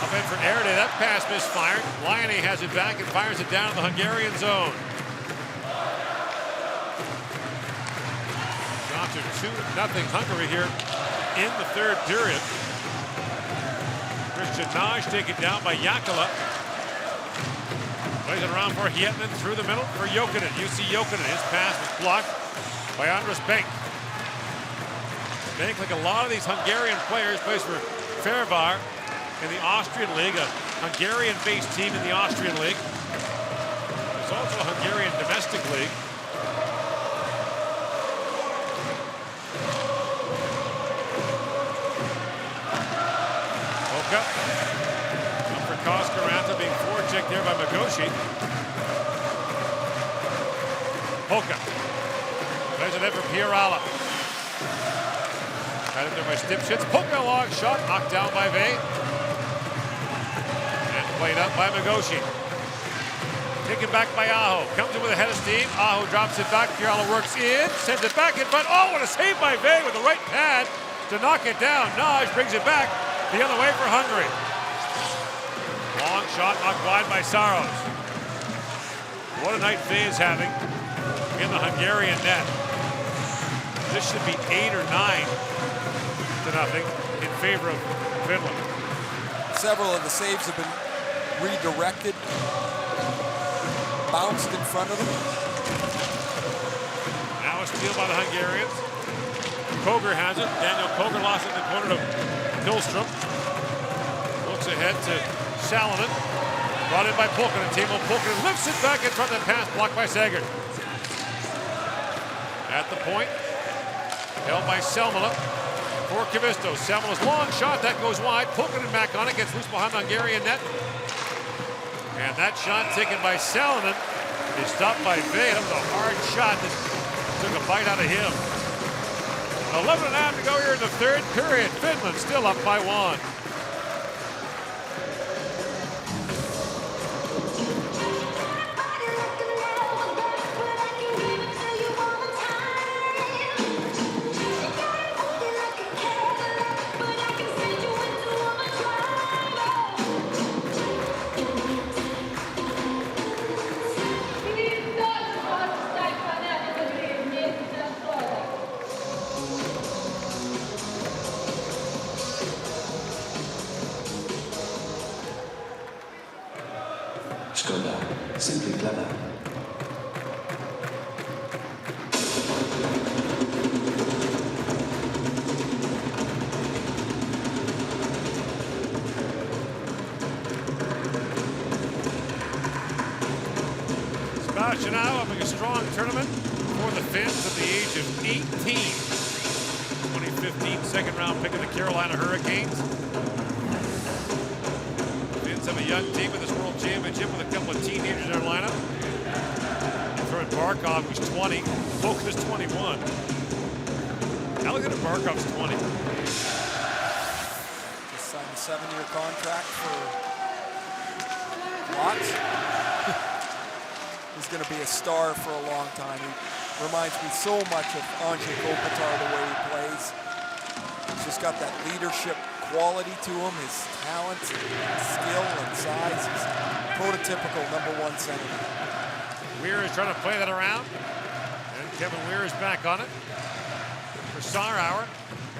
up in for Erde. That pass misfired. Laine has it back and fires it down to the Hungarian zone. Shots are 2-0 Hungary here in the third period. Christian Naj taken down by Jakala. Plays it around for Hietinen through the middle for Jokinen. You see Jokinen. His pass was blocked by Andras Bank. Bank, like a lot of these Hungarian players, plays for Fervar in the Austrian League, a Hungarian-based team in the Austrian League. There's also a Hungarian domestic league. Up for Koskaranta, being forechecked there by Magoshi. Polka plays it in for Pierala. Got in there by Stipschitz. Polka long shot, knocked down by Vey. And played up by Magoshi. Taken back by Aho. Comes in with a head of steam. Aho drops it back. Pierala works in, sends it back in front. Oh, what a save by Vey with the right pad to knock it down. Naj brings it back the other way for Hungary. Long shot knocked wide by Saros. What a night Vey is having in the Hungarian net. This should be 8 or 9-0 in favor of Finland. Several of the saves have been redirected, bounced in front of them. steal by the Hungarians. Koger has it. Daniel Koger lost it in the corner to Hillstrom. Looks ahead to Salonen. Brought in by Pulkkinen. Timo Pulkkinen lifts it back in front of the pass blocked by Sager. At the point, held by Selmala for Kivisto. Selmala's long shot, that goes wide. Pulkkinen back on it, gets loose behind the Hungarian net. And that shot taken by Salonen is stopped by Vey. That was a hard shot that took a bite out of him. 11.5 to go here in the third period. Finland still up by 1. Škoda, simply clever. Sebastian Aho having a strong tournament for the Finns at the age of 18. 2015 second round pick of the Carolina Hurricanes. Finns have a young team in this World Championship with a couple of teenagers in their lineup. Throwing Barkov, who's 20. Volk is 21. Alexander Barkov's 20. Just signed a 7-year contract for Watts. He's going to be a star for a long time. He reminds me so much of Anze Kopitar, the way he plays. He's just got that leadership quality to him, his talent, and skill, and size. He's prototypical #1 center. Weir is trying to play that around. And Kevin Weir is back on it. For Sarauer.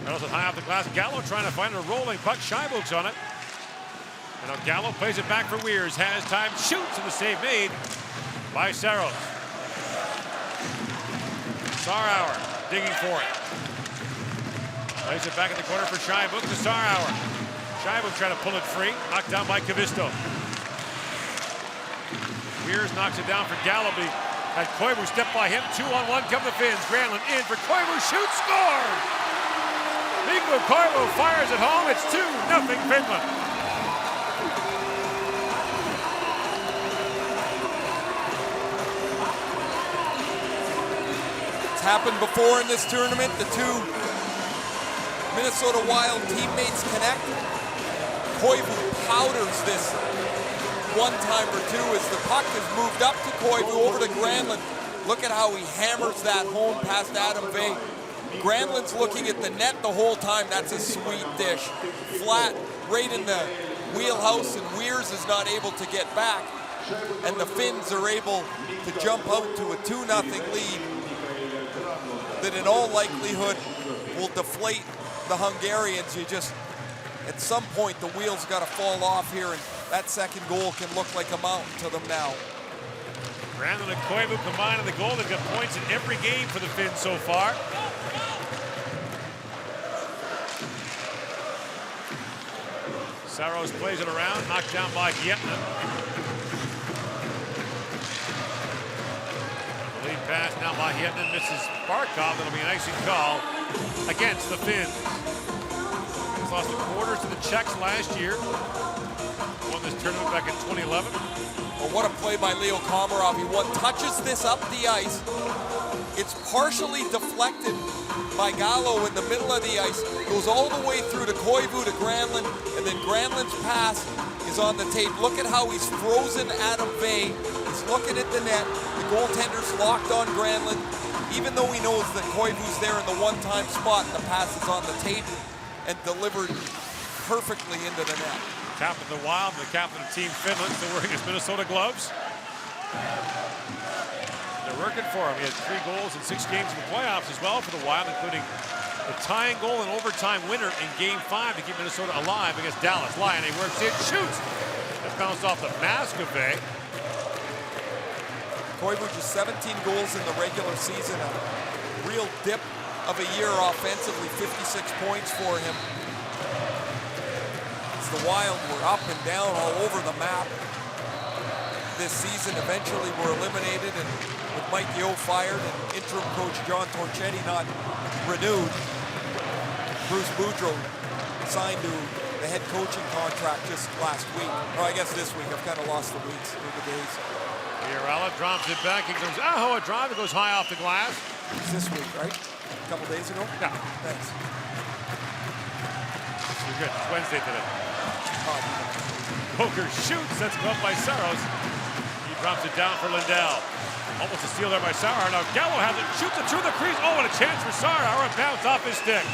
That was high off the glass. Gallo trying to find a rolling puck. Scheibuk's on it. And now Gallo plays it back for Weirs. Has time, shoots, and the save made by Saros. Sarauer digging for it. Plays it back in the corner for Scheibuk to Sarauer. Scheibuk trying to pull it free. Knocked down by Kivisto. Weirs knocks it down for Gallo. Had Koivu step by him. 2-on-1 come the Finns. Granlund in for Koivu. Shoots, score! Mikko Koivu fires it home. It's 2-0 Finland. It's happened before in this tournament. The two Minnesota Wild teammates connect. Koivu powders this one time or two as the puck is moved up to Koivu over to Granlund. Look at how he hammers that home past Adam Vey. Granlund's looking at the net the whole time. That's a sweet dish. Flat, right in the wheelhouse, and Weirs is not able to get back. And the Finns are able to jump out to a 2-0 lead that in all likelihood will deflate the Hungarians. You just, at some point, the wheels got to fall off here, and that second goal can look like a mountain to them now. Granlund and Koivu combined in the goal. They've got points in every game for the Finns so far. Saros plays it around, knocked down by Yetna. Lead pass now by Yetna, misses Barkov. That'll be an icing call against the Finns. He's lost the quarters to the Czechs last year. Won this tournament back in 2011. Well, what a play by Leo Komarov. He touches this up the ice. It's partially deflected by Gallo in the middle of the ice. Goes all the way through to Koivu to Granlund, and then Granlund's pass is on the tape. Look at how he's frozen Adam Vey. He's looking at the net. The goaltender's locked on Granlund. Even though he knows that Koivu's there in the one-time spot, the pass is on the tape and delivered perfectly into the net. Captain of the Wild, the captain of Team Finland, still wearing his Minnesota gloves. They're working for him. He had 3 goals in 6 games in the playoffs as well for the Wild, including the tying goal and overtime winner in Game 5 to keep Minnesota alive against Dallas. Lyon, he works it, shoots. That bounced off the mask of Vey. Koivu just 17 goals in the regular season, a real dip of a year offensively, 56 points for him. As the Wild were up and down all over the map this season, eventually were eliminated, and with Mike Yeo fired and interim coach John Torchetti not renewed, Bruce Boudreau signed to the head coaching contract just last week. Or I guess this week. I've kind of lost the weeks or the days. Fiorella drops it back. He comes, a drive. It goes high off the glass. It's this week, right? A couple days ago? Yeah. Thanks. You're good. It's Wednesday today. Poker shoots. That's up by Saros. He drops it down for Lindell. Almost a steal there by Sauer. Now Gallo has it. Shoots it through the crease. Oh, and a chance for Sauer. A bounce off his stick.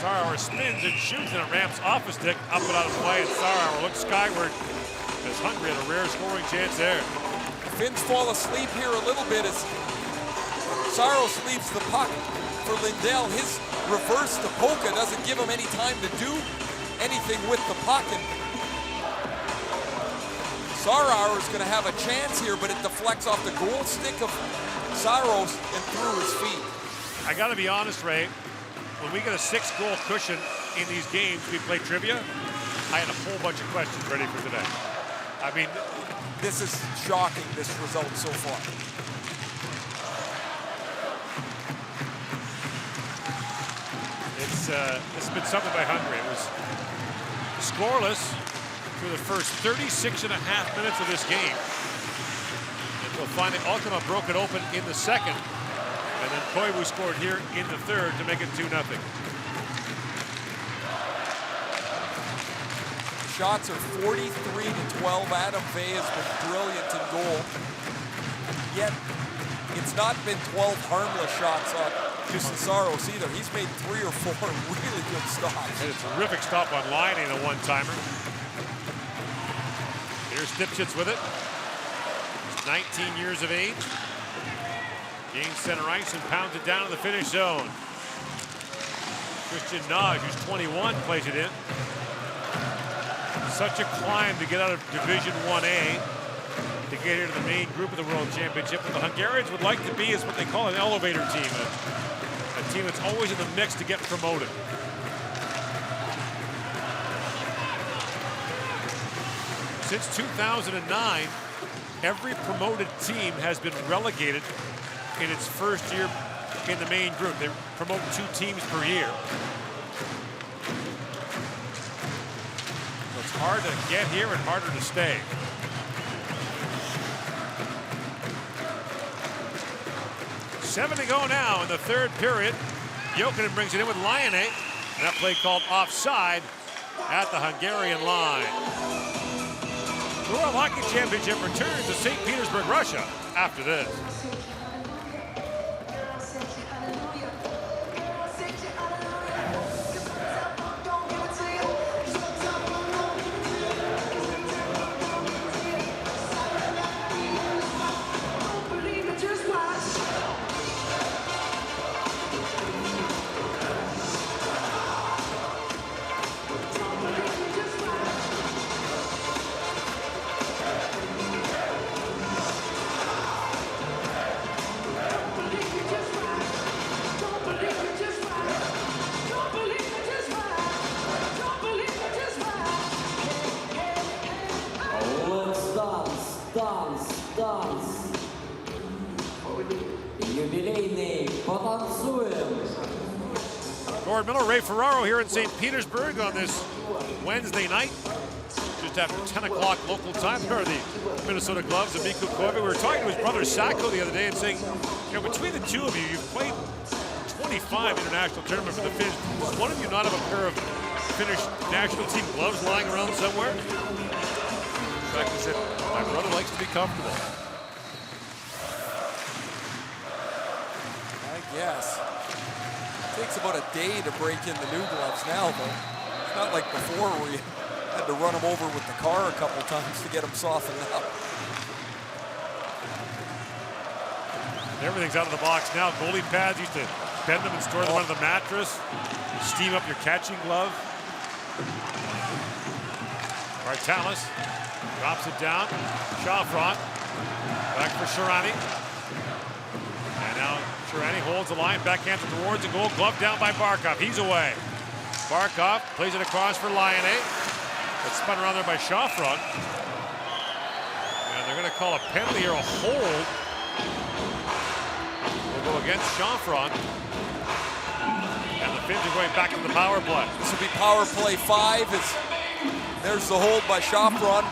Sauer spins and shoots, and it ramps off his stick, up and out of play, and Sauer looks skyward as Hungary had a rare scoring chance there. Finns fall asleep here a little bit as Saros leaves the puck for Lindell. His reverse to Polka doesn't give him any time to do anything with the puck, and Sauer is going to have a chance here, but it deflects off the goal stick of Saros and through his feet. I got to be honest, Ray. When we get a 6-goal cushion in these games, we play trivia, I had a whole bunch of questions ready for today. I mean, this is shocking, this result so far. It's been something by Hungary. It was scoreless through the first 36 and a half minutes of this game. Until finally Altama broke it open in the second. And then Koivu scored here in the third to make it 2-0. Shots are 43-12. Adam Vey has been brilliant in goal. Yet, it's not been 12 harmless shots on Saros either. He's made 3 or 4 really good stops. And a terrific stop on line and a one-timer. Here's Stipchitz with it. He's 19 years of age. Gains center ice and pounds it down to the finish zone. Christian Naj, who's 21, plays it in. Such a climb to get out of Division 1A to get here to the main group of the World Championship. What the Hungarians would like to be is what they call an elevator team, a team that's always in the mix to get promoted. Since 2009, every promoted team has been relegated in its first year in the main group. They promote 2 teams per year. So it's hard to get here and harder to stay. Seven to go now in the third period. Jokinen brings it in with Laine. And that play called offside at the Hungarian line. The World Hockey Championship returns to St. Petersburg, Russia after this. Gord Miller, Ray Ferraro here in St. Petersburg on this Wednesday night. Just after 10 o'clock local time. Here are the Minnesota Gloves of Mikko Koivu. We were talking to his brother Sacco the other day and saying, you know, between the two of you, you've played 25 international tournaments for the Finns. Does one of you not have a pair of Finnish national team gloves lying around somewhere? In fact, he said, my brother likes to be comfortable. I guess. It takes about a day to break in the new gloves now, though. It's not like before where you had to run them over with the car a couple times to get them softened up. Everything's out of the box now. Goalie pads, used to bend them and store them under the mattress. Steam up your catching glove. Bartalis drops it down. Shawfront back for Sharani. And now Ceremonies holds the line, backhands towards the goal, glove down by Barkov. He's away. Barkov plays it across for Lyonnais. It's spun around there by Chaffron. And they're going to call a penalty or a hold. Will go against Chaffron. And the Finns are going back to the power play. This will be power play 5. There's the hold by Chaffron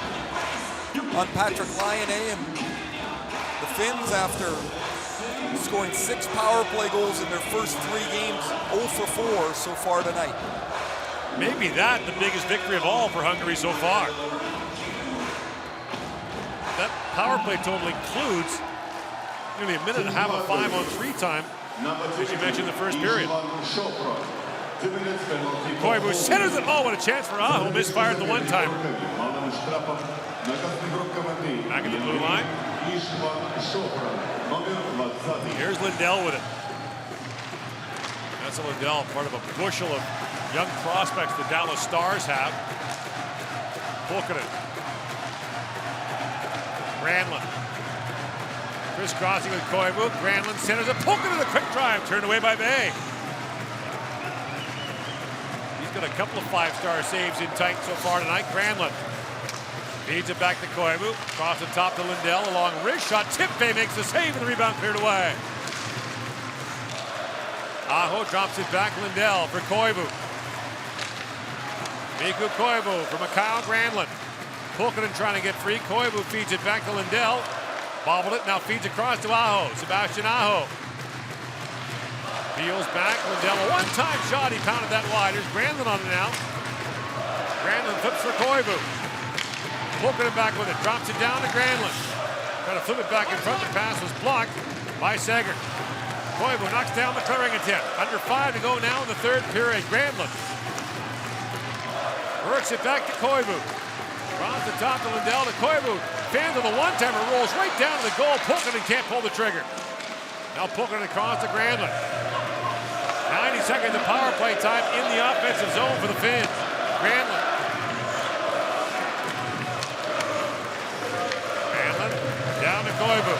on Patrick Lyonnais. And the Finns, after scoring 6 power play goals in their first 3 games, 0 for 4 so far tonight. Maybe that the biggest victory of all for Hungary so far. That power play total includes nearly a minute and a half of 5-on-3 time, as you mentioned in the first period. Koivu centers it. Oh, what a chance for Aho. Misfired the one-timer. Back at the blue line. Here's Lindell with it. That's a Lindell, part of a bushel of young prospects the Dallas Stars have. Pulkkinen. Granlund. Crisscrossing with Koivu. Granlund centers it. Pulkkinen a quick drive. Turned away by Bay. He's got a couple of 5-star saves in tight so far tonight. Granlund feeds it back to Koivu. Across the top to Lindell. A long wrist shot. Bay makes the save and the rebound cleared away. Aho drops it back. Lindell for Koivu. Mikko Koivu for Mikhail Granlund. Pulkkinen trying to get free. Koivu feeds it back to Lindell. Bobbled it, now feeds across to Aho. Sebastian Aho. Peels back. Lindell, a one-time shot. He pounded that wide. There's Granlund on it now. Granlund flips for Koivu. Pulkkinen back with it. Drops it down to Granlund. Trying to flip it back in front. The pass was blocked by Seger. Koivu knocks down the clearing attempt. Under 5 to go now in the third period. Granlund works it back to Koivu. Across the top to Lindell to Koivu. Fans of the one-timer rolls right down to the goal. Pulkkinen can't pull the trigger. Now Pulkkinen across to Granlund. 90 seconds of power play time in the offensive zone for the Finns. Granlund. Granlund down to Koivu.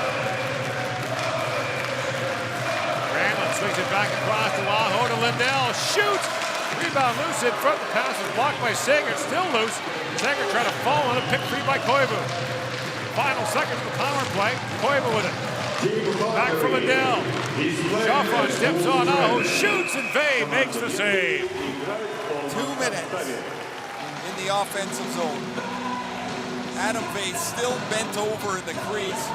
Granlund swings it back across to Aho to Lindell. Shoots! Rebound loose in front. The pass is blocked by Seger. Still loose. Seger trying to fall on it. Picked free by Koivu. Final seconds of the power play. Koivu with it. Back for Lindell. Chaffron steps on Aho. Shoots and Vey makes the save. 2 minutes in the offensive zone. Adam Vey still bent over in the crease.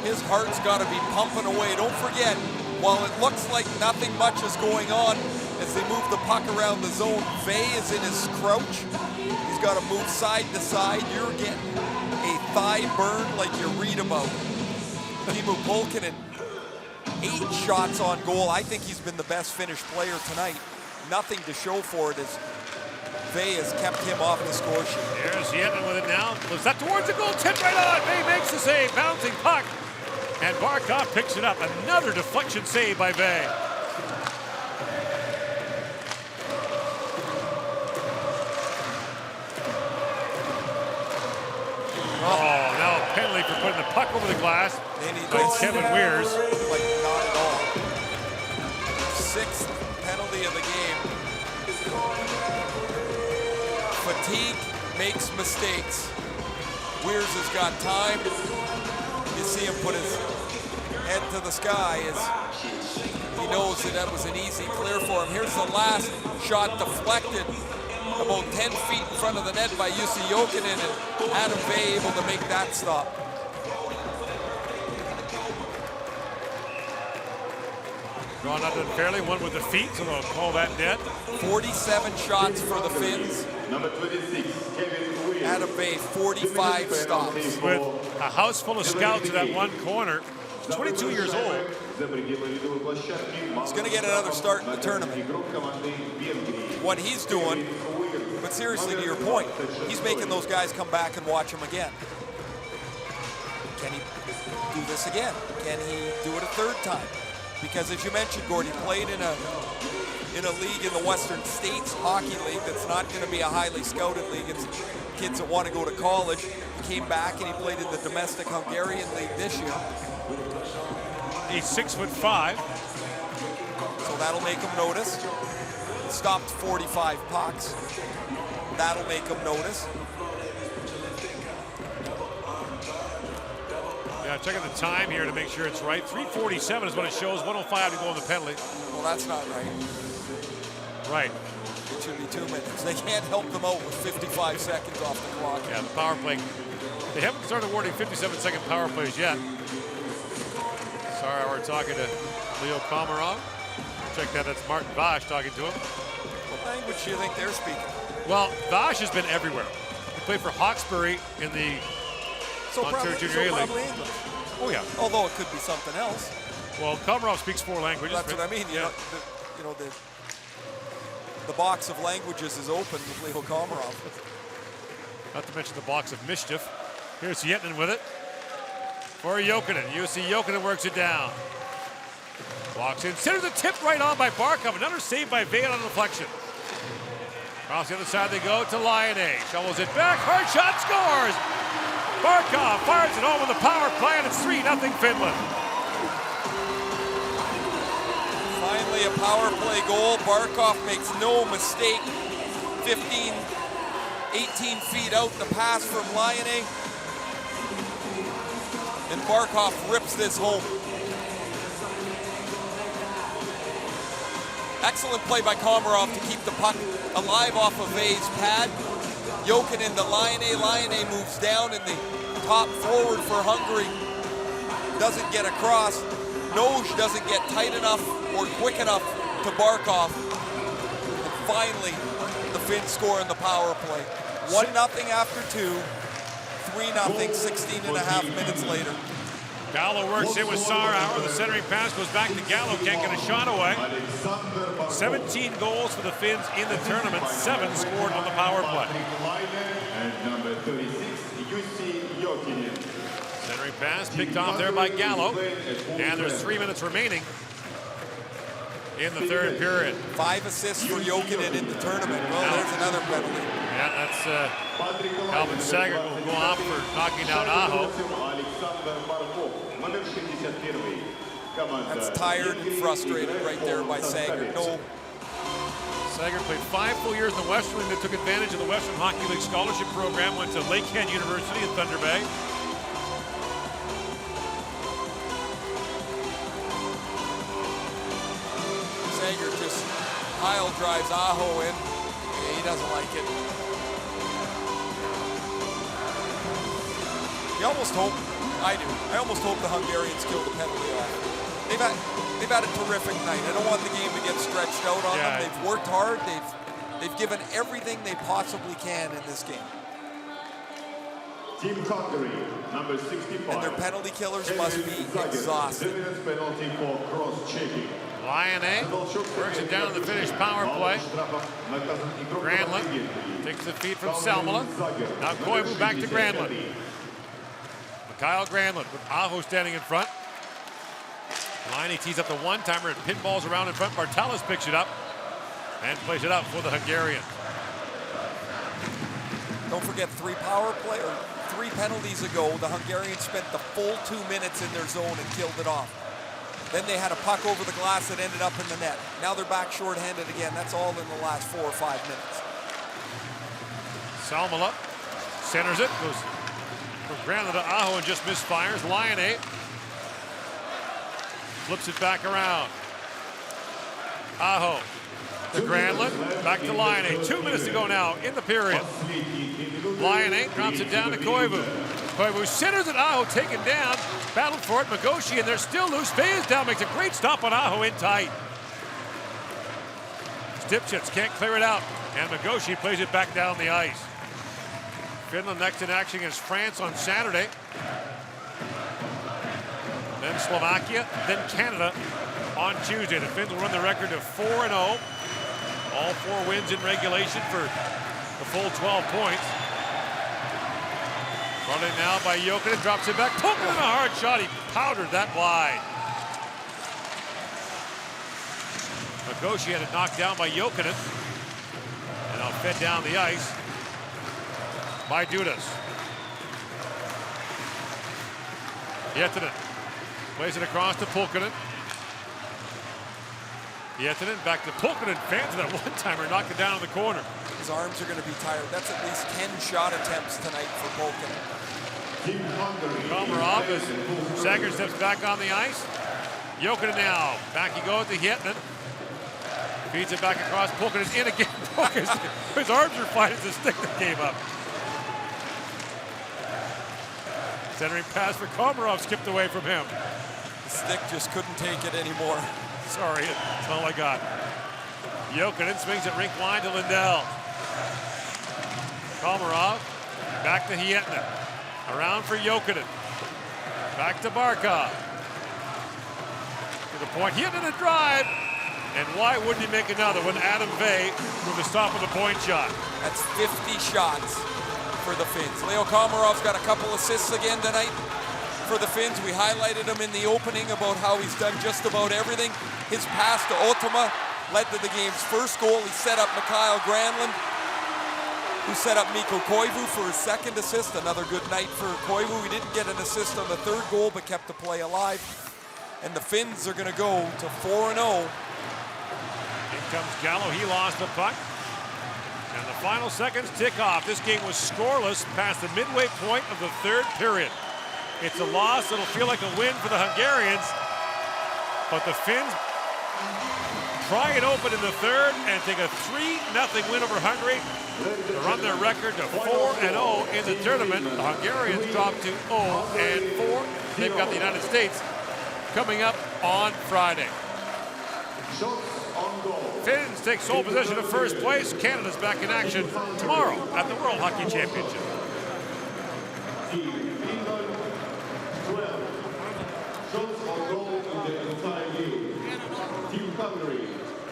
His heart's got to be pumping away. Don't forget, while it looks like nothing much is going on, as they move the puck around the zone, Vey is in his crouch. He's got to move side to side. You're getting a thigh burn like you read about. Timo Pulkkinen, 8 shots on goal. I think he's been the best Finnish player tonight. Nothing to show for it as Vey has kept him off the score sheet. Here's Yemen with it now. Was that towards the goal? Tipped right on. Vey makes the save. Bouncing puck. And Barkov picks it up. Another deflection save by Vey. Oh, now a penalty for putting the puck over the glass by Kevin Weirs. Like not at all. 6th penalty of the game. Fatigue makes mistakes. Weirs has got time. You see him put his head to the sky as he knows that was an easy clear for him. Here's the last shot deflected about 10 feet in front of the net by Jussi Jokinen, and Adam Vey able to make that stop. Drawn out unfairly, one with the feet, so they'll call that dead. 47 shots for the Finns. Adam Vey, 45 stops. With a house full of scouts in that one corner. 22 years old. He's going to get another start in the tournament. What he's doing, but seriously, to your point, he's making those guys come back and watch him again. Can he do this again? Can he do it a third time? Because as you mentioned, Gordie, played in a league in the Western States Hockey League that's not going to be a highly scouted league. It's kids that want to go to college. He came back and he played in the domestic Hungarian league this year. He's 6'5". So that'll make him notice. Stopped 45 pucks. That'll make him notice. Yeah, checking the time here to make sure it's right. 3:47 is what it shows. 1:05 to go on the penalty. Well, that's not right. Right. It should be 2 minutes. They can't help them out with 55 seconds off the clock. Yeah, the power play. They haven't started awarding 57-second power plays yet. Sorry, we're talking to Leo Komarov. Check that. That's Martin Vash talking to him. What language do you think they're speaking? Well, Vash has been everywhere. He played for Hawkesbury in the Ontario Junior A League. Probably English. Oh yeah. Although it could be something else. Well, Komarov speaks 4 languages. That's what I mean. Yeah. The box of languages is open with Leo Komarov. Not to mention the box of mischief. Here's Yetnin with it. For Jokinen. Jussi Jokinen works it down. Walks in. Centers the tip right on by Barkov. Another save by Vale on deflection. Across the other side they go to Laine. Shovels it back. Hard shot. Scores. Barkov fires it home with a power play, and it's 3-0 Finland. Finally a power play goal. Barkov makes no mistake. 15, 18 feet out the pass from Laine. And Barkov rips this home. Excellent play by Komarov to keep the puck alive off of V's pad. Jokinen to Laine. Laine moves down in the top forward for Hungary. Doesn't get across. Noj doesn't get tight enough or quick enough to Barkov. And finally, the Finns score in the power play. 1-0 after 2. 3-0, 16 and a half minutes later. Gallo works in with Sarauer. The centering pass goes back to Gallo. Can't get a shot away. 17 goals for the Finns in the tournament. 7 scored on the power play. And number 36, Jussi Jokinen. Centering pass picked off there by Gallo. And there's 3 minutes remaining in the third period. 5 assists for Jokinen in the tournament. Well, there's another penalty. Yeah, that's Alvin Sager will go off for knocking down Aho. That's tired and frustrated right there by Sager. No. Sager played 5 full years in the Western League. They took advantage of the Western Hockey League scholarship program, went to Lakehead University in Thunder Bay. Sager just pile drives Aho in. Yeah, he doesn't like it. You almost hope, I do, I almost hope the Hungarians kill the penalty off. They've had a terrific night. I don't want the game to get stretched out on them. They've worked hard. They've given everything they possibly can in this game. Team Hungary, number 65. And their penalty killers must be exhausted. 2 minutes penalty for cross-checking. Laine works it down to the finished power play. Granlund takes the feed from Salmela. Now Koivu back to Granlund. Kyle Granlund with Aho standing in front. Laine tees up the one-timer and pinballs around in front. Bartalas picks it up and plays it out for the Hungarian. Don't forget 3 power play or 3 penalties ago, the Hungarians spent the full 2 minutes in their zone and killed it off. Then they had a puck over the glass that ended up in the net. Now they're back shorthanded again. That's all in the last 4 or 5 minutes. Salmela centers it, goes from Granlund to Aho and just misfires. Laine flips it back around. Aho to Granlund, back to Laine. 2 minutes to go now in the period. Laine drops it down to Koivu. Koivu centers it, Aho taken down. Battled for it, Magoshi, and they're still loose. Faye is down, makes a great stop on Aho in tight. Stipchits can't clear it out, and Magoshi plays it back down the ice. Finland next in action against France on Saturday. Then Slovakia, then Canada on Tuesday. The Finns will run the record to 4-0. All 4 wins in regulation for the full 12 points. Brought in now by Jokinen, drops it back. Pump in a hard shot. He powdered that wide. Magoshi had it knocked down by Jokinen. And now fed down the ice by Dudas. Yetinen Plays it across to Pulkkinen. Hietanen back to Pulkkinen. Fans of that one-timer, knocked it down in the corner. His arms are going to be tired. That's at least 10 shot attempts tonight for Pulkkinen. Komarov as Sager steps back on the ice. Jokinen now. Back you go to Hietanen. Feeds it back across. Pulkkinen in again. His arms are fine as the stick that came up. Centering pass for Komarov skipped away from him. The stick just couldn't take it anymore. Sorry, that's all I got. Jokinen swings it rink line to Lindell. Komarov back to Hietanen. Around for Jokinen. Back to Barkov. To the point. Hietanen a drive. And why wouldn't he make another when Adam Vey with the stop of the point shot? That's 50 shots for the Finns. Leo Komarov's got a couple assists again tonight for the Finns. We highlighted him in the opening about how he's done just about everything. His pass to Ottama led to the game's first goal. He set up Mikael Granlund, who set up Mikko Koivu for his second assist. Another good night for Koivu. He didn't get an assist on the third goal, but kept the play alive. And the Finns are going to go to 4-0. In comes Gallo. He lost the puck. And the final seconds tick off. This game was scoreless past the midway point of the third period. It's a loss. It'll feel like a win for the Hungarians. But the Finns pry it open in the third and take a 3-0 win over Hungary to run their record to 4-0 in the tournament. The Hungarians drop to 0-4. They've got the United States coming up on Friday. Finns take sole position of first place. Canada's back in action tomorrow at the World Hockey Championship. Team Finland, 12 shots on goal in the entire game. Team Hungary,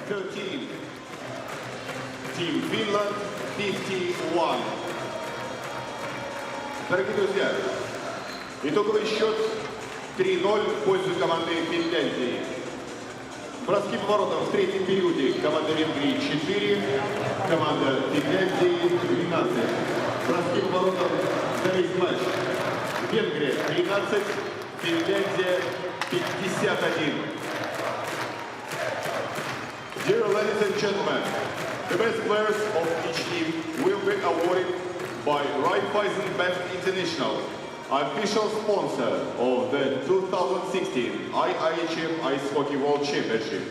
13. Team Finland, 51. Дорогие друзья, итоговый счет 3-0 в пользу команды Финляндии. Броски по воротам в третьем периоде. Команда Венгрии 4, команда Финляндии 12. Броски по воротам за весь матч. Венгрия 13, Финляндия 51. Dear ladies and gentlemen, the best players of each team will be awarded by Raiffeisen Bank International, official sponsor of the 2016 IIHF Ice Hockey World Championship.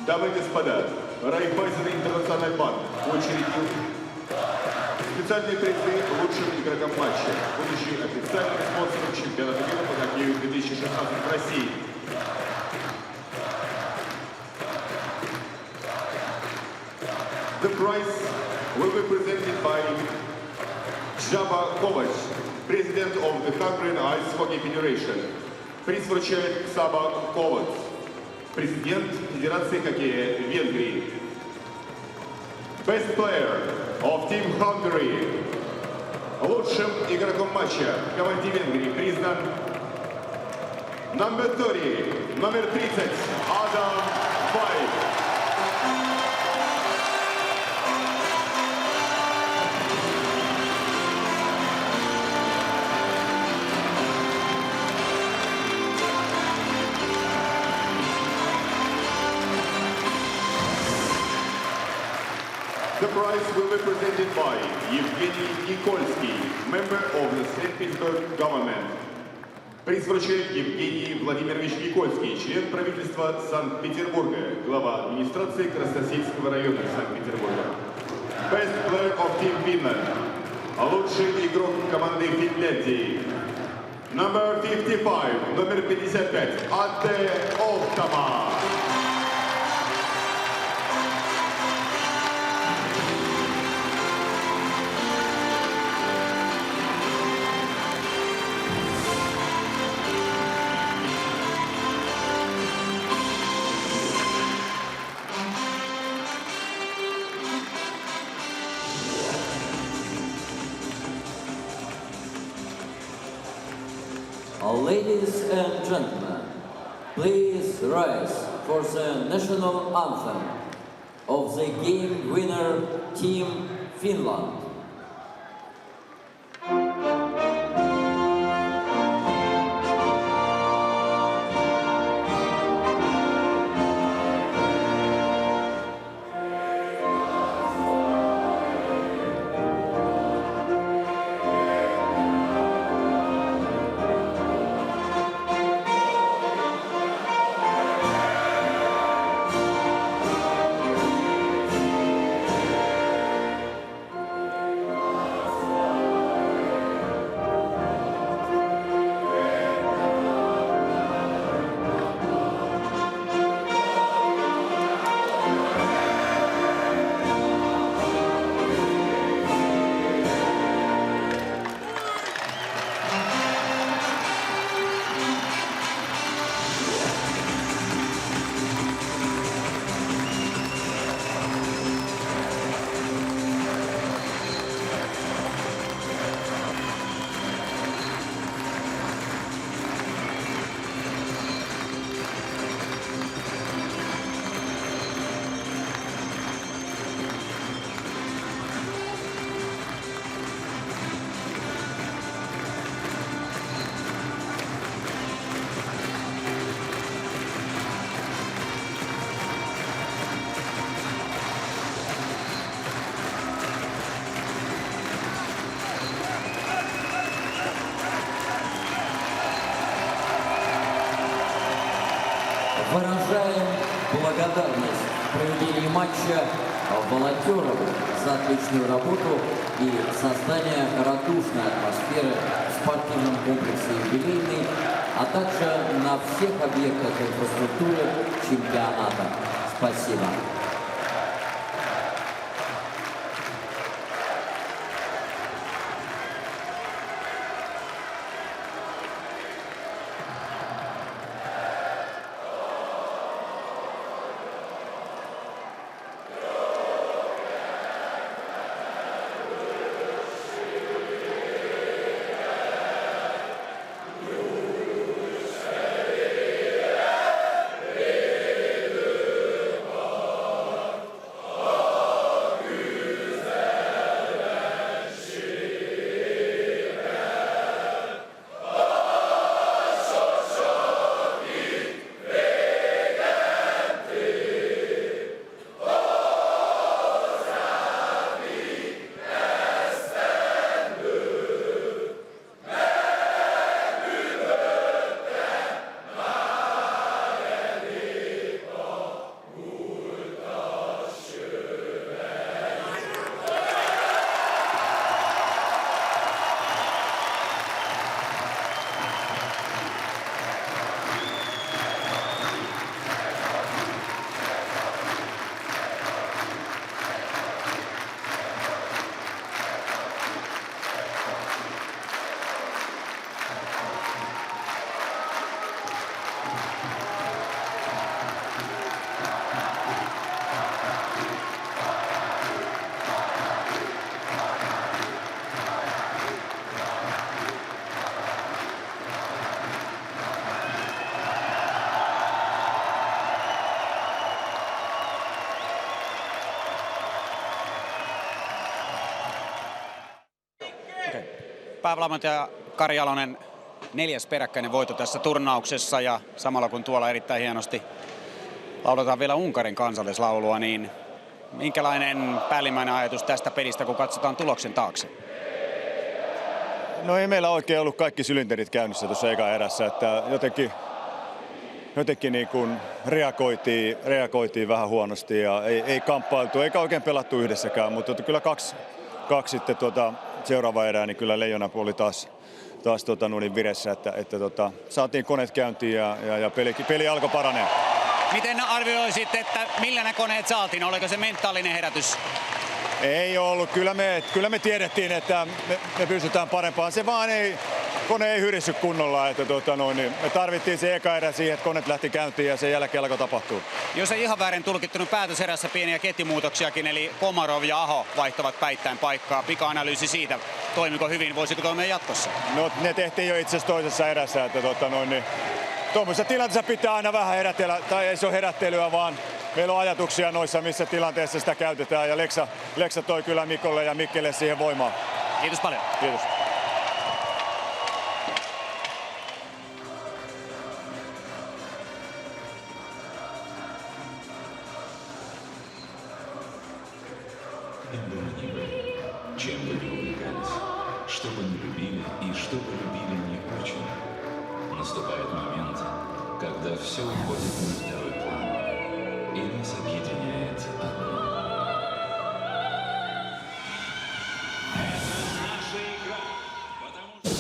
Дамы и господа, Райффайзен Интернациональный банк учредил специальные призы лучшим игрокам матча, будучи официальным спонсором чемпионата мира по хоккею 2016 в России. The prize will be presented by Jaba Kovac, President of the Hungarian Ice Hockey Federation. Приз вручает Саба Ковац, президент Федерации хоккея Венгрии. Best player of Team Hungary. Лучшим игроком матча в команде Венгрии признан номер 30, Адам Вей. The prize will be presented by Evgeny Nikolsky, member of the St. Petersburg government. Приз вручает Евгений Владимирович Никольский, член правительства Санкт-Петербурга, глава администрации Красносельского района Санкт-Петербурга. Best player of Team Finland. Лучший игрок команды Финляндии. Number 55, номер 55, Ante Ottama. Ladies and gentlemen, please rise for the national anthem of the game winner Team Finland. благодарность в проведении матча волонтерам за отличную работу и создание радушной атмосферы в спортивном комплексе «Юбилейный», а также на всех объектах инфраструктуры чемпионата. Спасибо. Päävalmentaja Kari Jalonen, 4. peräkkäinen voitto tässä turnauksessa ja samalla kun tuolla erittäin hienosti lauletaan vielä Unkarin kansallislaulua, niin minkälainen päällimmäinen ajatus tästä pelistä, kun katsotaan tuloksen taakse? No ei meillä oikein ollut kaikki sylinterit käynnissä tuossa eka erässä, että jotenkin niin kuin reagoitiin vähän huonosti ja ei kamppailtu eikä oikein pelattu yhdessäkään, mutta kyllä kaksi sitten seuraava erää, niin kyllä Leijona oli taas vireessä, että saatiin koneet käyntiin ja peli alkoi paranee. Miten arvioisit, että millä ne koneet saatiin? Oliko se mentaalinen herätys? Ei ollut. Kyllä me tiedettiin, että me pystytään parempaan. Se vaan kone ei hyrissy kunnolla. Että me tarvittiin se eka erä siihen, että koneet lähti käyntiin ja sen jälkeen alkoi tapahtua. Jos ei ihan väärin tulkittunut päätöserässä pieniä ketjumuutoksiakin, eli Komarov ja Aho vaihtavat päittäin paikkaa. Pika-analyysi siitä, toimiko hyvin, voisiko toimia jatkossa? No ne tehtiin jo itse asiassa toisessa erässä. Että tuommoisessa tilanteessa pitää aina vähän herätellä, tai ei se ole herättelyä, vaan meillä on ajatuksia noissa, missä tilanteessa sitä käytetään. Ja Leksa toi kyllä Mikolle ja Mikkelle siihen voimaa. Kiitos paljon. Kiitos. Чем бы ни увлекались, что бы ни любили и что бы любили не очень, наступает момент, когда все уходит на второй план, и нас объединяет одно. Это наша игра, потому что...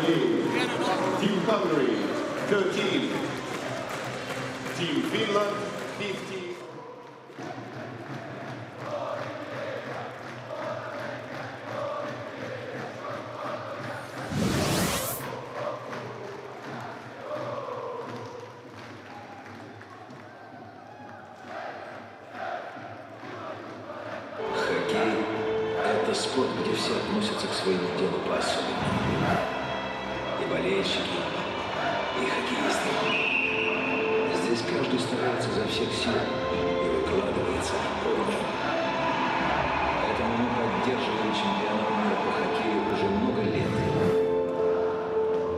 Team Hungary, 13. Team Finland, 15. Хоккей – это спорт, где все относятся к своему делу по-особенному. И болельщики, и хоккеисты. Здесь каждый старается изо всех сил и выкладывается полностью. Поэтому мы поддерживаем чемпионат мира по хоккею уже много лет.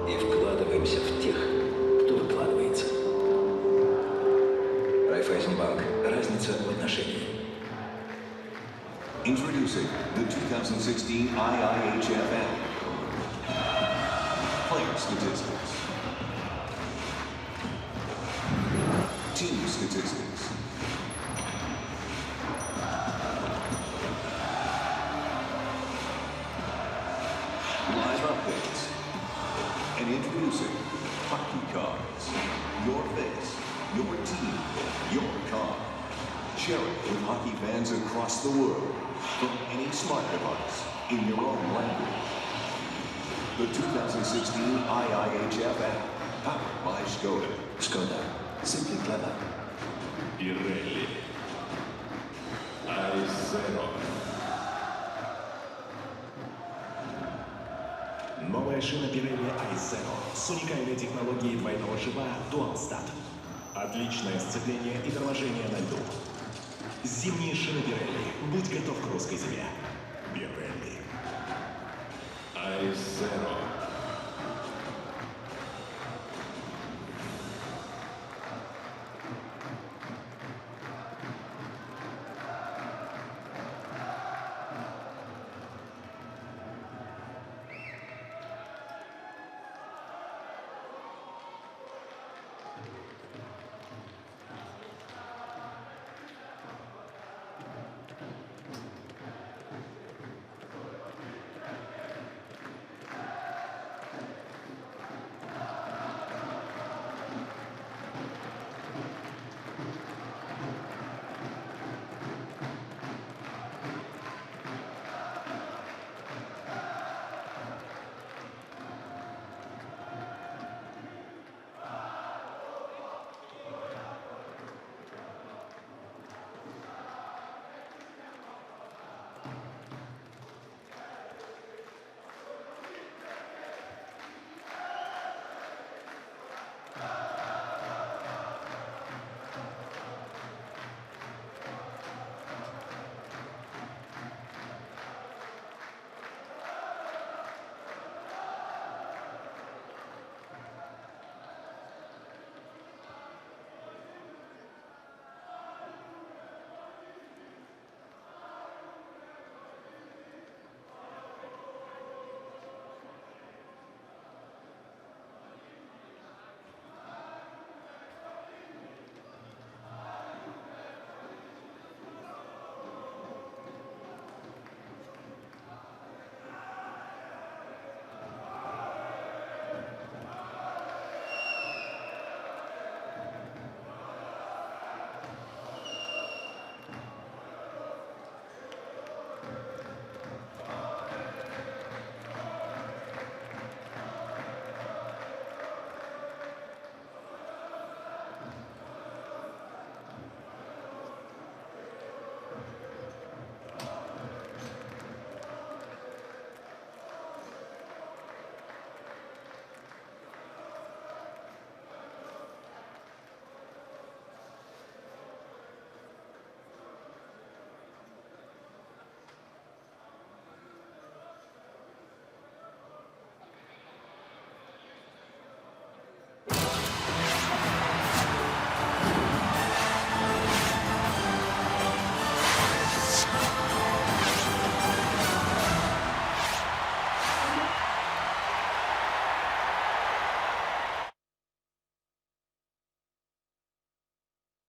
И вкладываемся в тех, кто выкладывается. Райффайзенбанк. Разница в отношении. Introducing the 2016 IIHF Player Statistics. Team Statistics. Live updates. And introducing Hockey Cards. Your face, your team, your card. Share it with hockey fans across the world. From any smart device, in your own language. The 2016 IIHF app, powered by Skoda. Skoda. Simply clever. Pirelli. I0. Новая шина Pirelli i0 с уникальной технологией двойного шипа DualStat. Отличное сцепление и торможение на льду. Зимние шины Pirelli. Будь готов к русской зиме. Pirelli. I0.